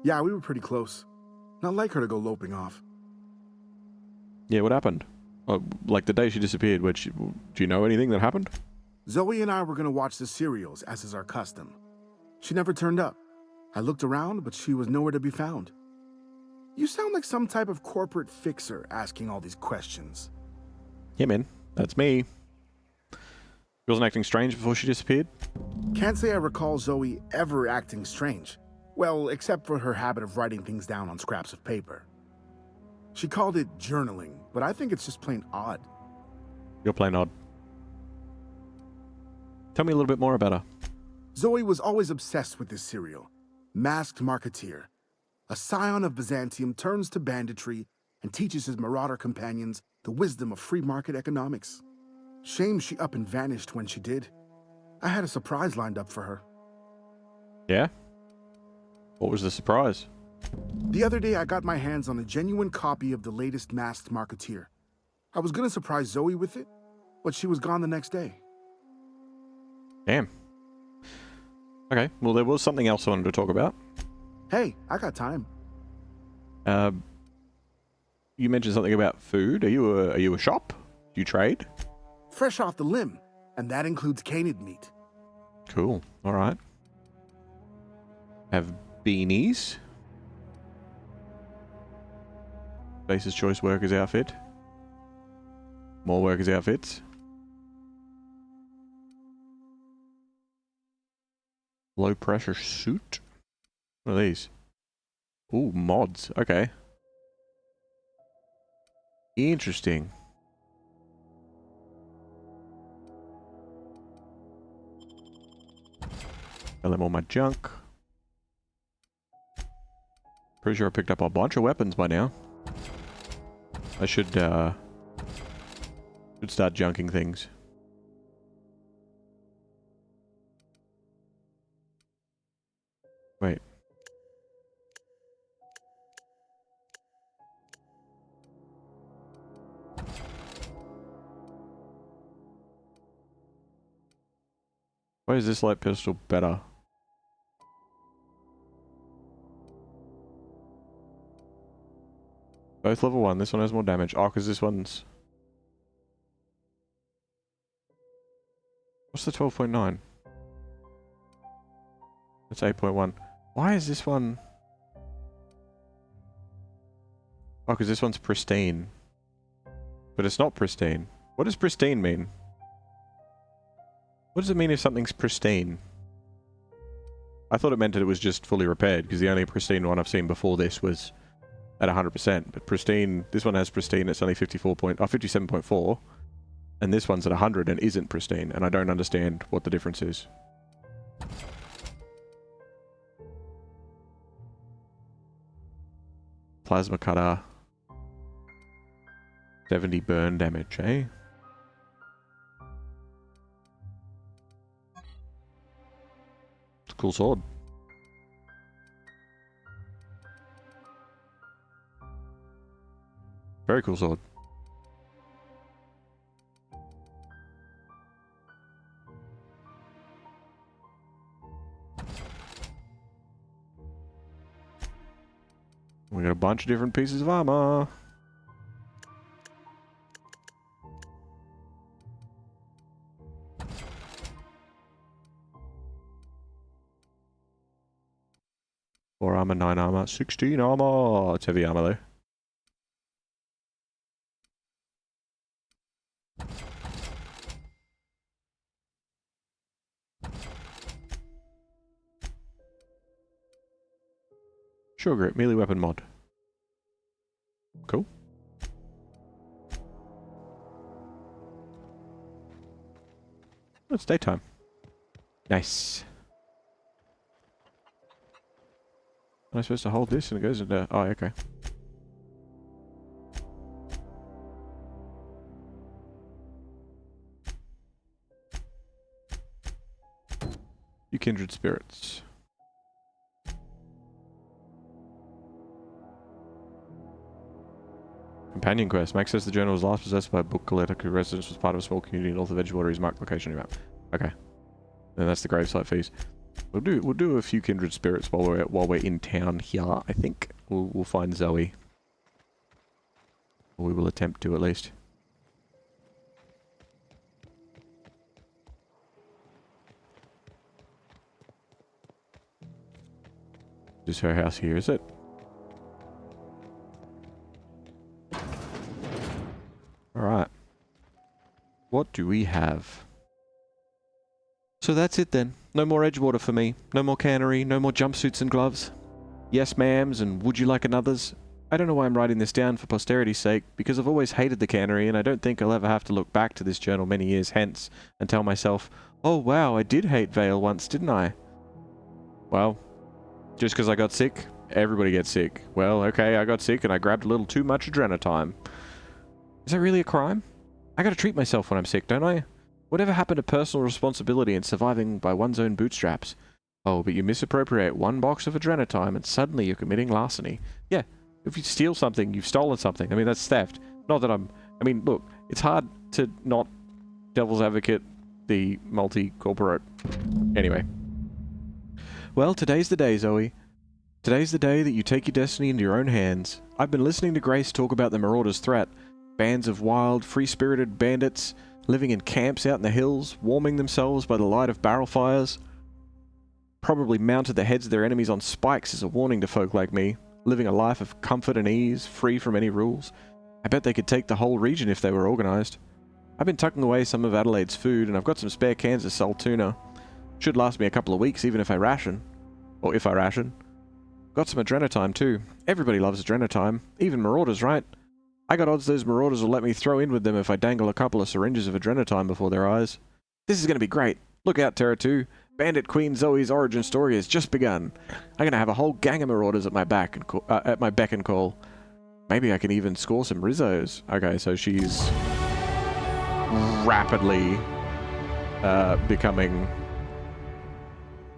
Yeah, we were pretty close. Not like her to go loping off. Yeah, what happened? Like the day she disappeared, do you know anything that happened? Zoe and I were gonna watch the serials, as is our custom. She never turned up. I looked around, but she was nowhere to be found. You sound like some type of corporate fixer asking all these questions. Yeah, man. That's me. She wasn't acting strange before she disappeared? Can't say I recall Zoe ever acting strange. Well, except for her habit of writing things down on scraps of paper. She called it journaling, but I think it's just plain odd. You're plain odd. Tell me a little bit more about her. Zoe was always obsessed with this serial. Masked Marketeer. A scion of Byzantium turns to banditry and teaches his marauder companions the wisdom of free market economics. Shame she up and vanished when she did. I had a surprise lined up for her. Yeah? What was the surprise? The other day I got my hands on a genuine copy of the latest Masked Marketeer. I was gonna surprise Zoe with it, but she was gone the next day. Damn. Okay, well there was something else I wanted to talk about. Hey, I got time. You mentioned something about food. Are you a shop? Do you trade? Fresh off the limb, and that includes canid meat. Cool. All right. Have beanies. Base's choice workers outfit. More workers outfits. Low pressure suit. What are these? Ooh, mods. Okay. Interesting. Got them all my junk. Pretty sure I picked up a bunch of weapons by now. I should start junking things. Wait. Why is this light pistol better? Both level 1. This one has more damage. Oh, because this one's... What's the 12.9? It's 8.1. Why is this one... Oh, because this one's pristine. But it's not pristine. What does pristine mean? What does it mean if something's pristine? I thought it meant that it was just fully repaired, because the only pristine one I've seen before this was at 100%. But pristine, this one has pristine, it's only 57.4. And this one's at 100 and isn't pristine, and I don't understand what the difference is. Plasma cutter. 70 burn damage, eh? It's a cool sword. Very cool sword. We got a bunch of different pieces of armor. Four armor, 9 armor, 16 armor. It's heavy armor though. Sure grip, melee weapon mod. Cool. Oh, it's daytime. Nice. Am I supposed to hold this and it goes into... Oh, okay. You kindred spirits. Companion quest. Max says the journal was last possessed by a book collector whose residence was part of a small community north of Edgewater. Is marked location on your map. Okay. Then that's the gravesite fees. We'll do a few kindred spirits while we're in town here. I think we'll find Zoe. Or we will attempt to at least. Is her house here? Is it? do we have? So that's it then. No more Edgewater for me. No more cannery, no more jumpsuits and gloves. Yes, ma'ams, and would you like another's? I don't know why I'm writing this down for posterity's sake, because I've always hated the cannery, and I don't think I'll ever have to look back to this journal many years hence and tell myself, oh wow, I did hate Vale once, didn't I? Well, just because I got sick, everybody gets sick. Well, okay, I got sick and I grabbed a little too much adrenatime. Is that really a crime? I gotta treat myself when I'm sick, don't I? Whatever happened to personal responsibility and surviving by one's own bootstraps? Oh, but you misappropriate one box of adrenatime and suddenly you're committing larceny. Yeah. If you steal something, you've stolen something. I mean, that's theft. Not that I mean, look, it's hard to not devil's advocate the multi-corporate. Anyway. Well, today's the day, Zoe. Today's the day that you take your destiny into your own hands. I've been listening to Grace talk about the Marauders' threat. Bands of wild, free-spirited bandits living in camps out in the hills, warming themselves by the light of barrel fires. Probably mounted the heads of their enemies on spikes as a warning to folk like me. Living a life of comfort and ease, free from any rules. I bet they could take the whole region if they were organized. I've been tucking away some of Adelaide's food, and I've got some spare cans of salt tuna. Should last me a couple of weeks, even if I ration. Or if I ration. Got some adrenatime, too. Everybody loves adrenatime. Even Marauders, right? I got odds those Marauders will let me throw in with them if I dangle a couple of syringes of adrenatime before their eyes. This is going to be great. Look out, Terra 2. Bandit Queen Zoe's origin story has just begun. I'm gonna have a whole gang of Marauders at my beck and call. Maybe I can even score some Rizzos. Okay, so she's rapidly becoming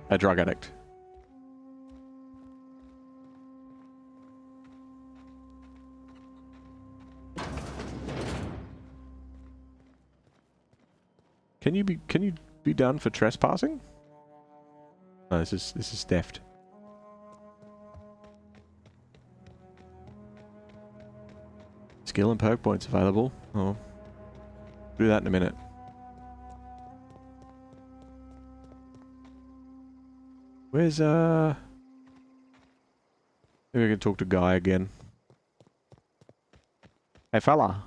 a drug addict. Can you be done for trespassing? Oh, this is theft. Skill and perk points available. Oh, do that in a minute. Where's maybe I can talk to Guy again. Hey fella.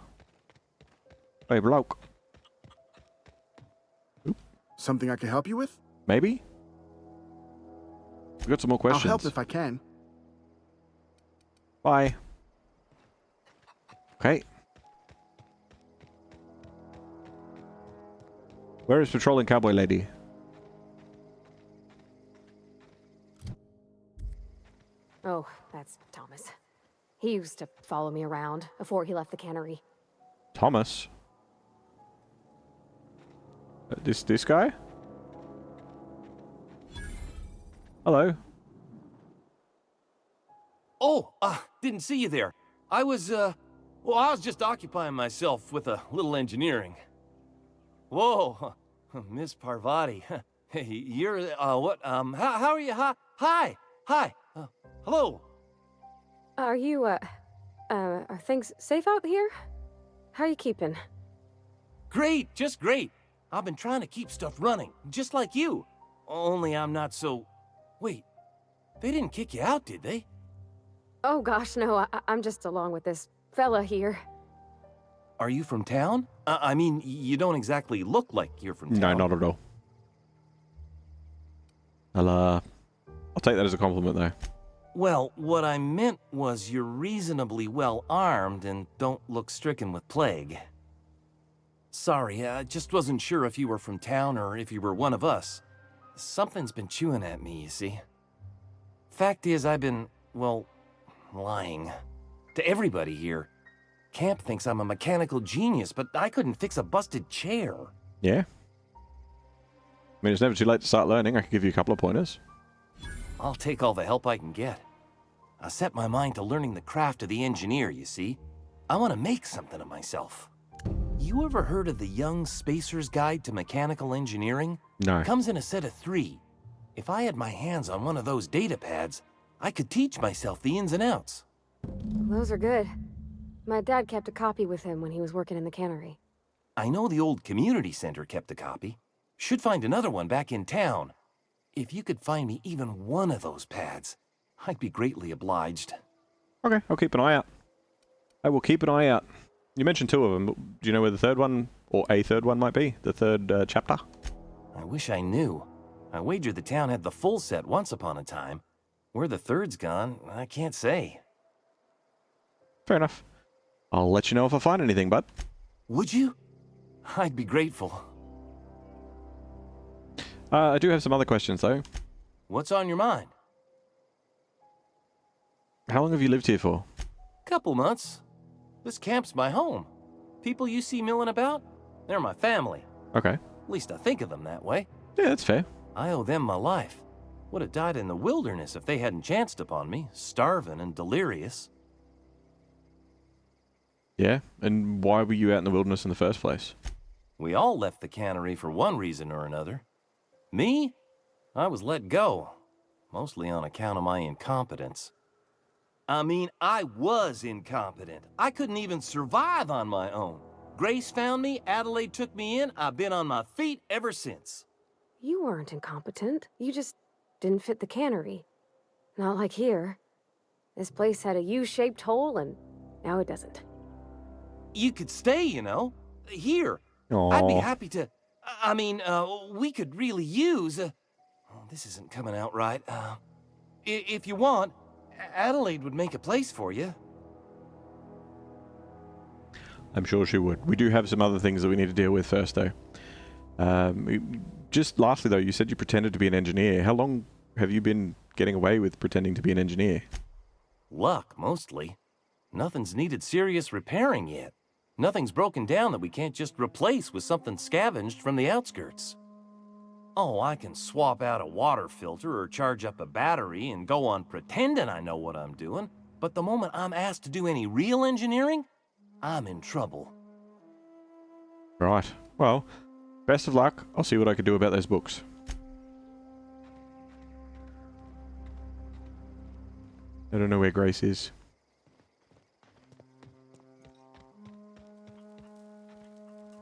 Hey bloke. Oop. Something I can help you with? Maybe. We've got some more questions. I'll help if I can. Bye. Okay. Where is patrolling cowboy lady? Oh, that's Thomas. He used to follow me around before he left the cannery. Thomas? This guy? Hello. Oh, didn't see you there. I was just occupying myself with a little engineering. Whoa, Miss Parvati. Hey, you're, what, how are you? Hi. Hello. Are you, are things safe out here? How are you keeping? Great, just great. I've been trying to keep stuff running, just like you. Only I'm not so... Wait, they didn't kick you out, did they? Oh gosh, no, I'm just along with this fella here. Are you from town? I mean, you don't exactly look like you're from town. No, not at all. I'll take that as a compliment, though. Well, what I meant was you're reasonably well armed and don't look stricken with plague. Sorry, I just wasn't sure if you were from town or if you were one of us. Something's been chewing at me, you see. Fact is, I've been, well, lying. To everybody here. Camp thinks I'm a mechanical genius, but I couldn't fix a busted chair. Yeah? I mean, it's never too late to start learning. I could give you a couple of pointers. I'll take all the help I can get. I set my mind to learning the craft of the engineer, you see. I want to make something of myself. You ever heard of the Young Spacer's Guide to Mechanical Engineering? No. Comes in a set of 3. If I had my hands on one of those data pads, I could teach myself the ins and outs. Those are good. My dad kept a copy with him when he was working in the cannery. I know the old community center kept a copy. Should find another one back in town. If you could find me even one of those pads, I'd be greatly obliged. Okay, I'll keep an eye out. I will keep an eye out. You mentioned two of them. Do you know where the third one, or a third one might be? The third chapter? I wish I knew. I wagered the town had the full set once upon a time. Where the third's gone, I can't say. Fair enough. I'll let you know if I find anything, bud. Would you? I'd be grateful. I do have some other questions, though. What's on your mind? How long have you lived here for? Couple months. This camp's my home. People you see milling about, they're my family. Okay. At least I think of them that way. Yeah, that's fair. I owe them my life. Would have died in the wilderness if they hadn't chanced upon me, starving and delirious. Yeah? And why were you out in the wilderness in the first place? We all left the cannery for one reason or another. Me? I was let go. Mostly on account of my incompetence. I mean, I was incompetent. I couldn't even survive on my own. Grace found me, Adelaide took me in, I've been on my feet ever since. You weren't incompetent. You just didn't fit the cannery. Not like here. This place had a U-shaped hole, and now it doesn't. You could stay, you know. Here. Aww. I'd be happy to... I mean, we could really use... oh, this isn't coming out right. If you want, Adelaide would make a place for you. I'm sure she would. We do have some other things that we need to deal with first, though. Just lastly, though, you said you pretended to be an engineer. How long have you been getting away with pretending to be an engineer? Luck, mostly. Nothing's needed serious repairing yet. Nothing's broken down that we can't just replace with something scavenged from the outskirts. Oh, I can swap out a water filter or charge up a battery and go on pretending I know what I'm doing, but the moment I'm asked to do any real engineering, I'm in trouble. Right. Well, best of luck. I'll see what I can do about those books. I don't know where Grace is.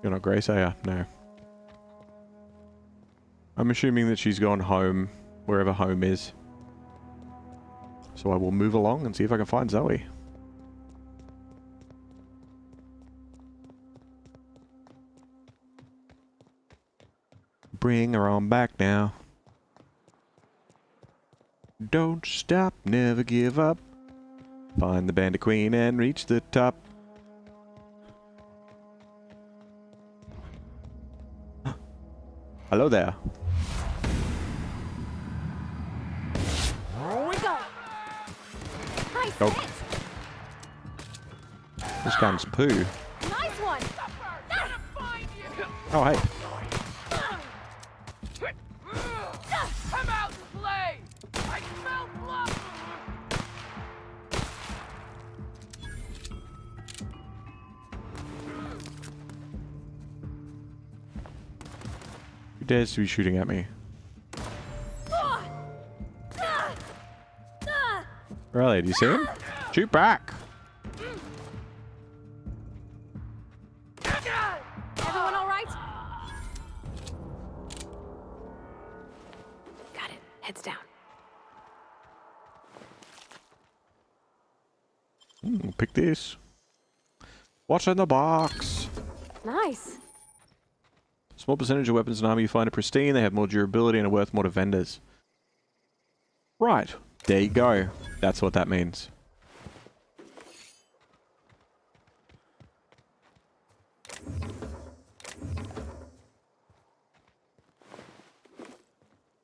You're not Grace, are you? No. I'm assuming that she's gone home, wherever home is. So I will move along and see if I can find Zoe. Bring her on back now. Don't stop, never give up. Find the Bandit Queen and reach the top. Hello there. Here we go. Nice Oh. hit. This gun's poo. Nice one. Oh, hey. Come out and play! I smell blood! Who dares to be shooting at me? Riley, do you see him? Shoot back! Everyone all right? Got it. Heads down. Pick this. What's in the box? Nice. Small percentage of weapons in armor you find are pristine, they have more durability and are worth more to vendors. Right. There you go. That's what that means.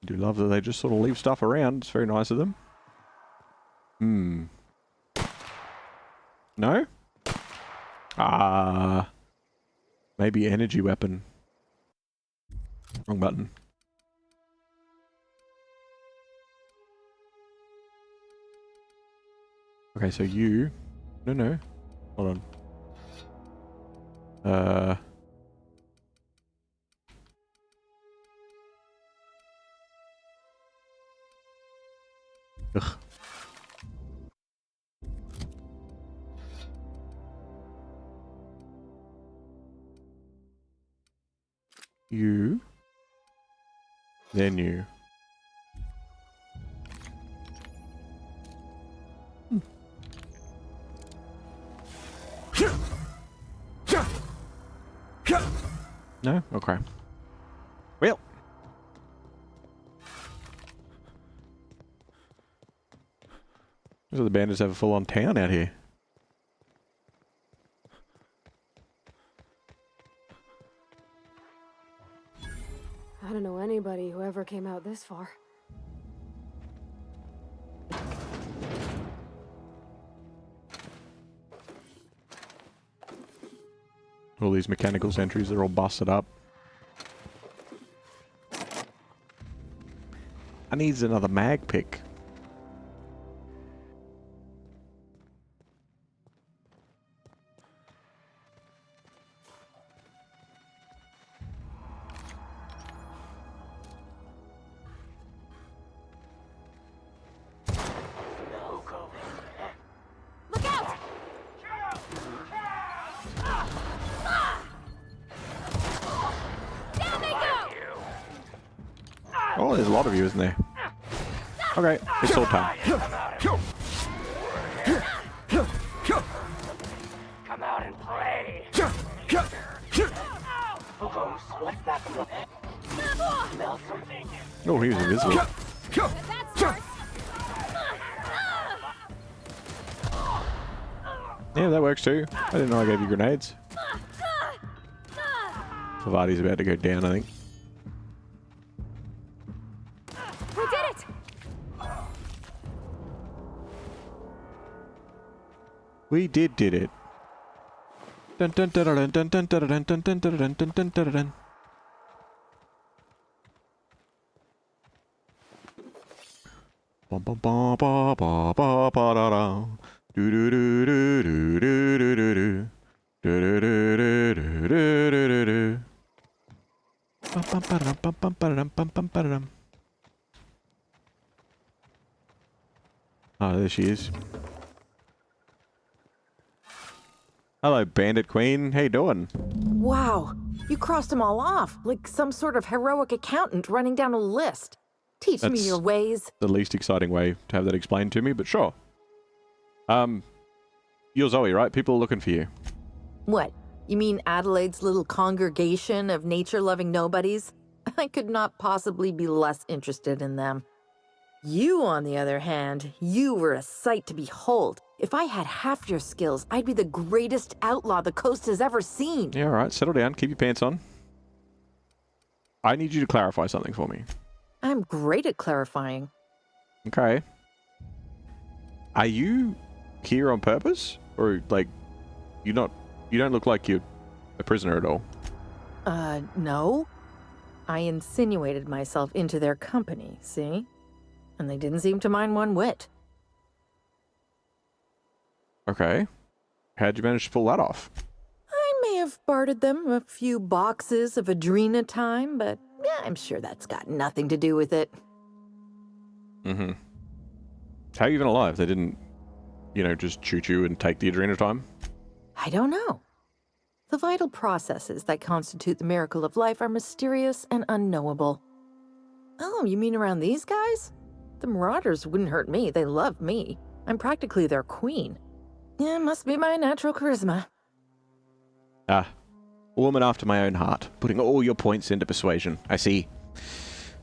I do love that they just sort of leave stuff around. It's very nice of them. No? Maybe energy weapon. Wrong button. Okay, so you... No. Hold on. Ugh. You. Then you. No? Okay. Well. So the bandits have a full-on town out here. I don't know anybody who ever came out this far. All these mechanical sentries, they're all busted up. I need another mag pick. Look out! Down they go! Oh, there's a lot of you, isn't there? Okay, it's all time. Come out and play. What's that? Smell something. Oh, he was invisible. Yeah, that works too. I didn't know I gave you grenades. Parvati's about to go down, I think. We did it! We did it. Dun dun dun dun dun dun dun dun dun dun dun dun dun dun dun. Ba ba ba ba ba ba ba da da. Do do do do do do do do do. Do do do do do do do do do. Bum bum ba-da-dum, bum bum ba-da-dum, bum bum ba-da-dum. Oh, there she is. Hello, Bandit Queen. How you doing? Wow, you crossed them all off, like some sort of heroic accountant running down a list. Teach me That's your ways. the least exciting way to have that explained to me, but sure. You're Zoe, right? People are looking for you. What, you mean Adelaide's little congregation of nature-loving nobodies? I could not possibly be less interested in them. You, on the other hand, you were a sight to behold. If I had half your skills, I'd be the greatest outlaw the coast has ever seen. Yeah, all right. Settle down. Keep your pants on. I need you to clarify something for me. I'm great at clarifying. Okay. Are you here on purpose? Or, like, you don't look like you're a prisoner at all? No. I insinuated myself into their company, see? And they didn't seem to mind one whit. Okay. How'd you manage to pull that off? I may have bartered them a few boxes of Adrena time, but yeah, I'm sure that's got nothing to do with it. Mm-hmm. How are you even alive? They didn't, just shoot you and take the Adrena time? I don't know. The vital processes that constitute the miracle of life are mysterious and unknowable. Oh, you mean around these guys? The Marauders wouldn't hurt me. They love me. I'm practically their queen. Yeah, must be my natural charisma. Ah, a woman after my own heart, putting all your points into persuasion. I see.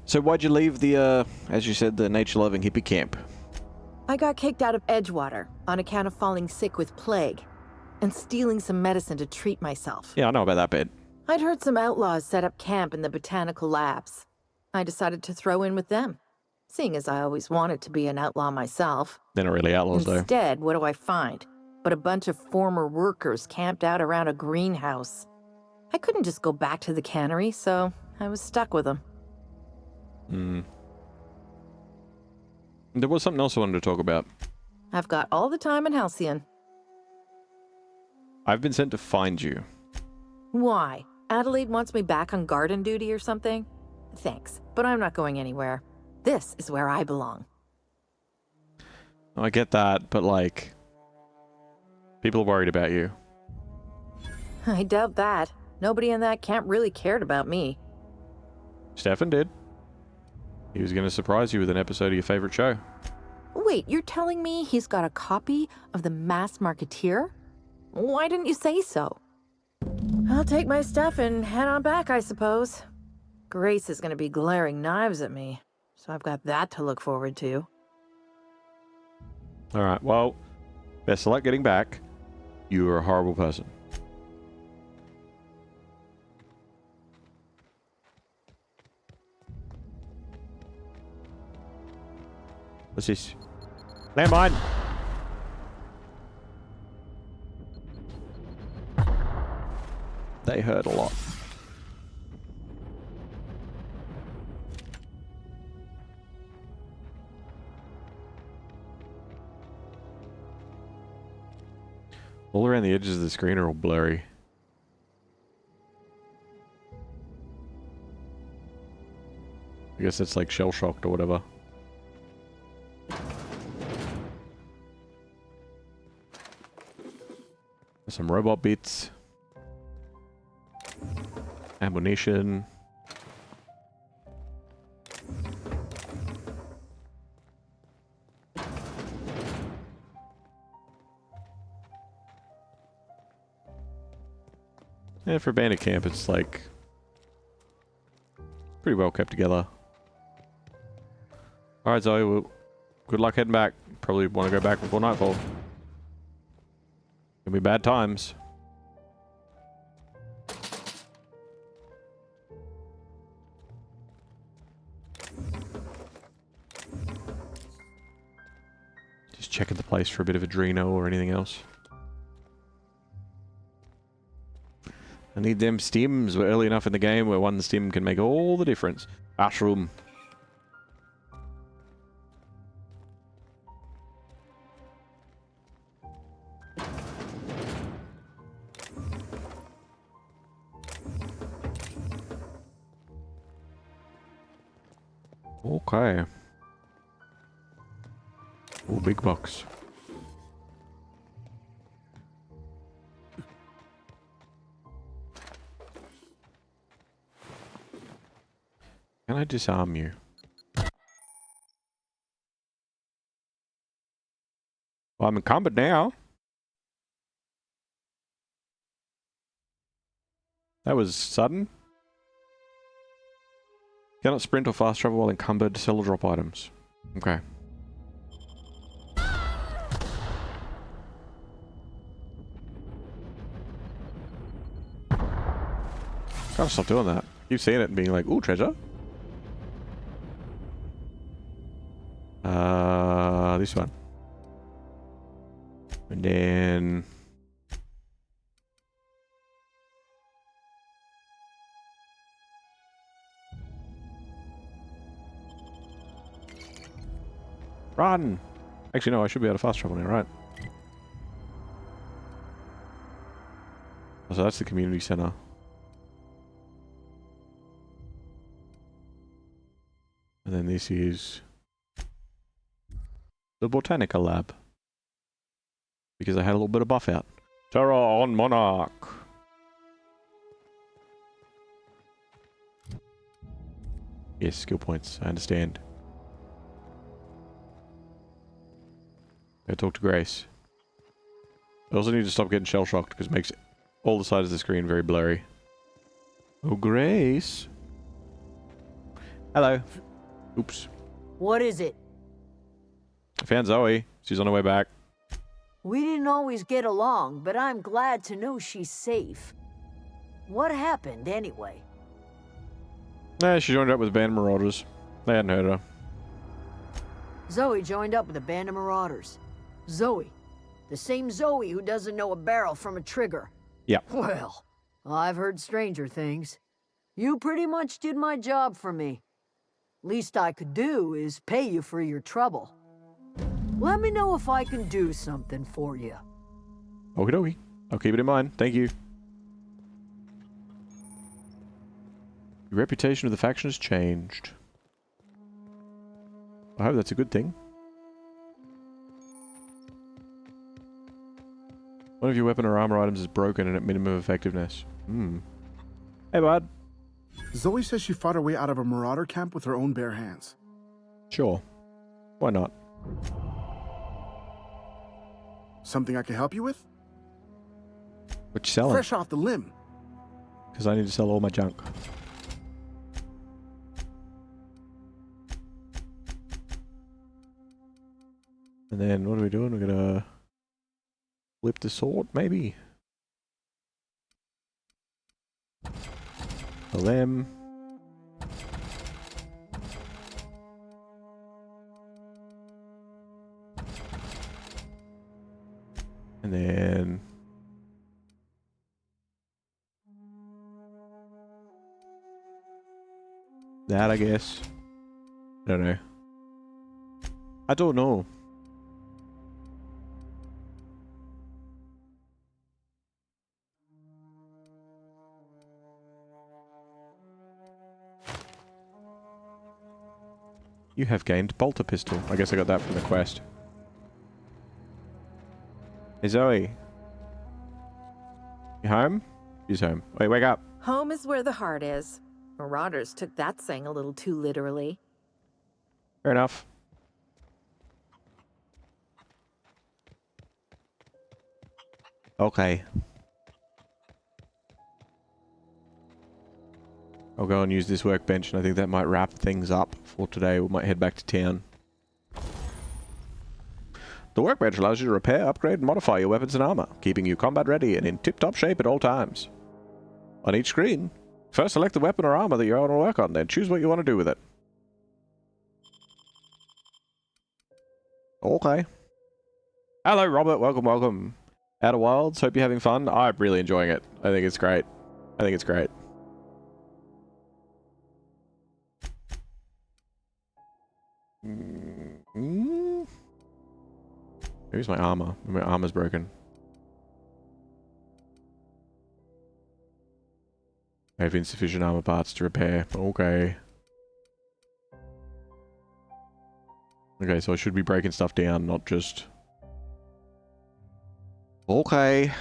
So why'd you leave the, as you said, the nature-loving hippie camp? I got kicked out of Edgewater on account of falling sick with plague and stealing some medicine to treat myself. Yeah, I know about that bit. I'd heard some outlaws set up camp in the botanical labs. I decided to throw in with them, seeing as I always wanted to be an outlaw myself. They're not really outlaws, though. Instead, what do I find? But a bunch of former workers camped out around a greenhouse. I couldn't just go back to the cannery, so I was stuck with them. Hmm. There was something else I wanted to talk about. I've got all the time in Halcyon. I've been sent to find you. Why? Adelaide wants me back on garden duty or something? Thanks, but I'm not going anywhere. This is where I belong. I get that, but like, people are worried about you. I doubt that. Nobody in that camp really cared about me. Stefan did. He was going to surprise you with an episode of your favorite show. Wait, you're telling me he's got a copy of The Masked Marketeer? Why didn't you say so? I'll take my stuff and head on back, I suppose. Grace is going to be glaring knives at me, so I've got that to look forward to. Alright, well, best of luck getting back. You are a horrible person. What's this? Landmine! They hurt a lot. All around the edges of the screen are all blurry. I guess it's like shell-shocked or whatever. Some robot bits. Ammunition. And for bandit camp, it's like pretty well kept together. Alright, Zoe, well, good luck heading back. Probably want to go back before nightfall. Gonna be bad times. Just checking the place for a bit of adreno or anything else. I need them stims. We're early enough in the game where one stim can make all the difference. Ashroom. Okay. Oh, big box. Can I disarm you? Well, I'm encumbered now. That was sudden. Cannot sprint or fast travel while encumbered. Sell or drop items. Okay. Gotta stop doing that. Keep seeing it and being like, ooh, treasure. This one. And then... Run! Actually, no, I should be able to fast travel now, right? So that's the community center. And then this is the Botanica Lab. Because I had a little bit of buff out. Terra on Monarch! Yes, skill points, I understand. Go talk to Grace. I also need to stop getting shell-shocked because it makes all the sides of the screen very blurry. Oh, Grace! Hello. Oops. What is it? I found Zoe. She's on her way back. We didn't always get along, but I'm glad to know she's safe. What happened, anyway? She joined up with a band of marauders. They hadn't heard her. Zoe joined up with a band of marauders. Zoe. The same Zoe who doesn't know a barrel from a trigger. Yeah. Well, I've heard stranger things. You pretty much did my job for me. Least I could do is pay you for your trouble. Let me know if I can do something for you. Okie dokie. I'll keep it in mind. Thank you. The reputation of the faction has changed. I hope that's a good thing. One of your weapon or armor items is broken and at minimum effectiveness. Hey, bud. Zoe says she fought her way out of a marauder camp with her own bare hands. Sure. Why not? Something I can help you with? What you selling? Fresh off the limb. because I need to sell all my junk. And then what are we doing? We're gonna flip the sword, maybe. Sell them. And then that, I guess. I don't know. I don't know. You have gained bolter pistol. I guess I got that from the quest. Hey Zoe. You home? She's home. Wait, wake up. Home is where the heart is. Marauders took that saying a little too literally. Fair enough. Okay. I'll go and use this workbench, and I think that might wrap things up for today. We might head back to town. The workbench allows you to repair, upgrade, and modify your weapons and armor, keeping you combat ready and in tip-top shape at all times. On each screen, first select the weapon or armor that you want to work on, then choose what you want to do with it. Okay. Hello, Robert. Welcome, welcome. Outer Wilds. Hope you're having fun. I'm really enjoying it. I think it's great. I think it's great. Here's my armor. My armor's broken. I have insufficient armor parts to repair. Okay. Okay, so I should be breaking stuff down, not just... Okay.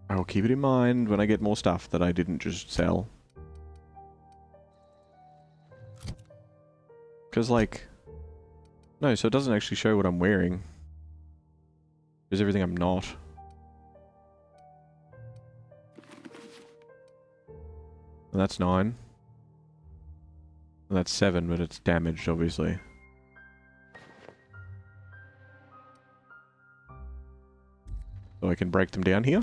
I will keep it in mind when I get more stuff that I didn't just sell. Because, like... No, so it doesn't actually show what I'm wearing. There's everything I'm not. And that's 9. And that's 7, but it's damaged, obviously. So I can break them down here.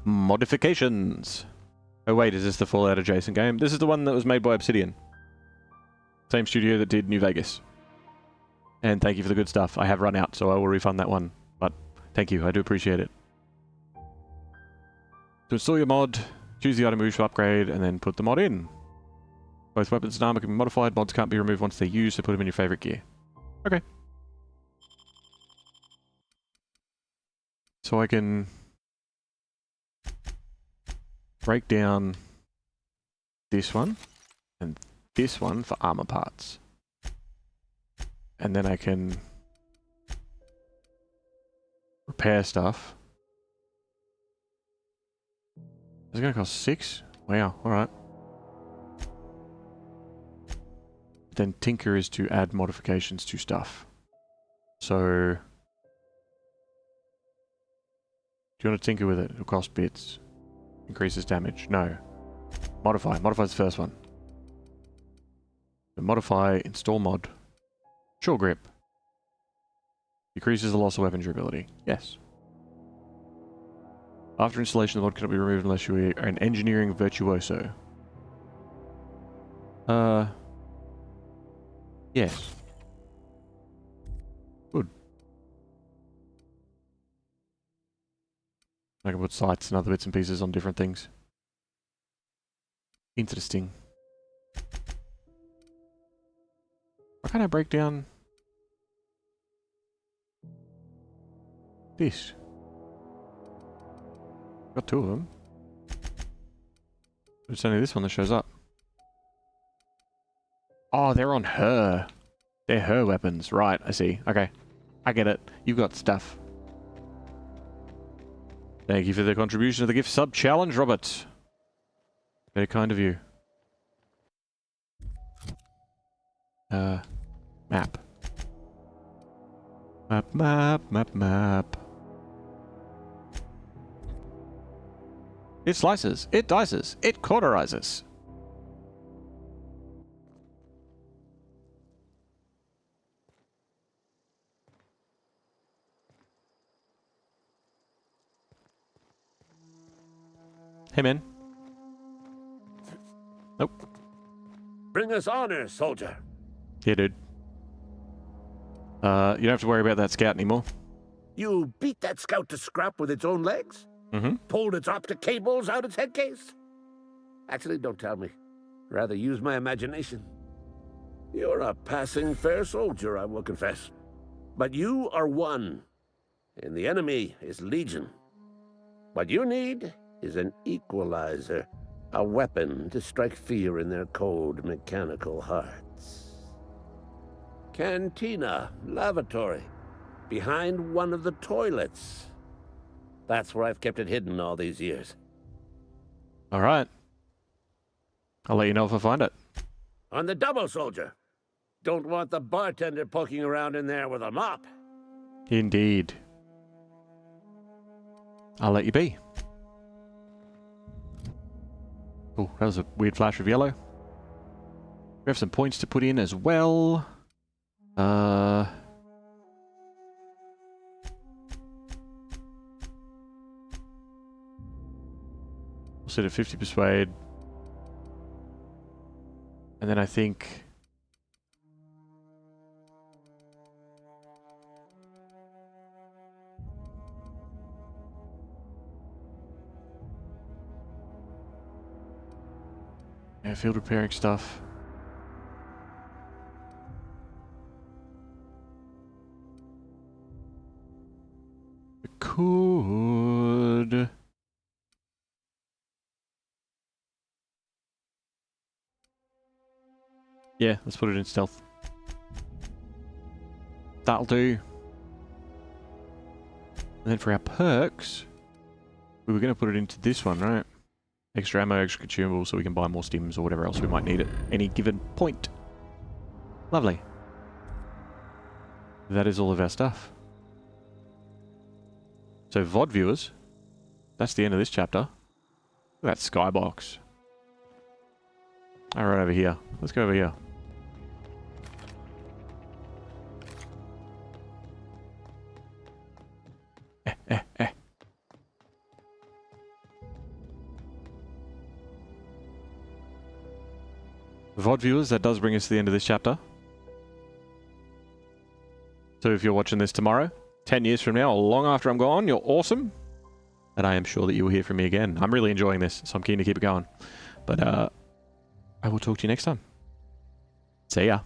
Modifications. Oh wait, is this the Fallout adjacent game? This is the one that was made by Obsidian. Same studio that did New Vegas. And thank you for the good stuff. I have run out, so I will refund that one. But thank you, I do appreciate it. To install your mod, choose the item you wish to upgrade, and then put the mod in. Both weapons and armor can be modified. Mods can't be removed once they're used, so put them in your favorite gear. Okay. So I can break down this one and this one for armor parts. And then I can repair stuff. Is it going to cost 6? Wow, alright. Then tinker is to add modifications to stuff. So... do you want to tinker with it? It'll cost bits. Increases damage. No. Modify. Modify's the first one. So modify, install mod. Sure grip. Decreases the loss of weapon durability. Yes. After installation, the mod cannot be removed unless you are an engineering virtuoso. Yes. Good. I can put sights and other bits and pieces on different things. Interesting. Why can't I break down this? Got 2 of them. It's only this one that shows up. Oh, they're on her. They're her weapons. Right, I see. Okay. I get it. You've got stuff. Thank you for the contribution to the gift sub challenge, Robert. Very kind of you. Map. Map. It slices. It dices. It cauterizes. Hey, man. Nope. Bring us honor, soldier. Yeah, dude. You don't have to worry about that scout anymore. You beat that scout to scrap with its own legs? Mm-hmm. Pulled its optic cables out its head case? Actually, don't tell me. Rather use my imagination. You're a passing fair soldier, I will confess. But you are one, and the enemy is legion. What you need is an equalizer, a weapon to strike fear in their cold, mechanical hearts. Cantina, lavatory, behind one of the toilets. That's where I've kept it hidden all these years. All right. I'll let you know if I find it. On the double, soldier. Don't want the bartender poking around in there with a mop. Indeed. I'll let you be. Oh, that was a weird flash of yellow. We have some points to put in as well. We'll set at 50 persuade. And then I think... yeah, field repairing stuff. We could... yeah, let's put it in stealth. That'll do. And then for our perks, we were going to put it into this one, right? Extra ammo, extra consumables, so we can buy more stims or whatever else we might need at any given point. Lovely. That is all of our stuff. So VOD viewers, that's the end of this chapter. Look at that skybox. Alright, over here. Let's go over here. VOD viewers, that does bring us to the end of this chapter. So if you're watching this tomorrow, 10 years from now, or long after I'm gone, you're awesome. And I am sure that you will hear from me again. I'm really enjoying this, so I'm keen to keep it going. But I will talk to you next time. See ya.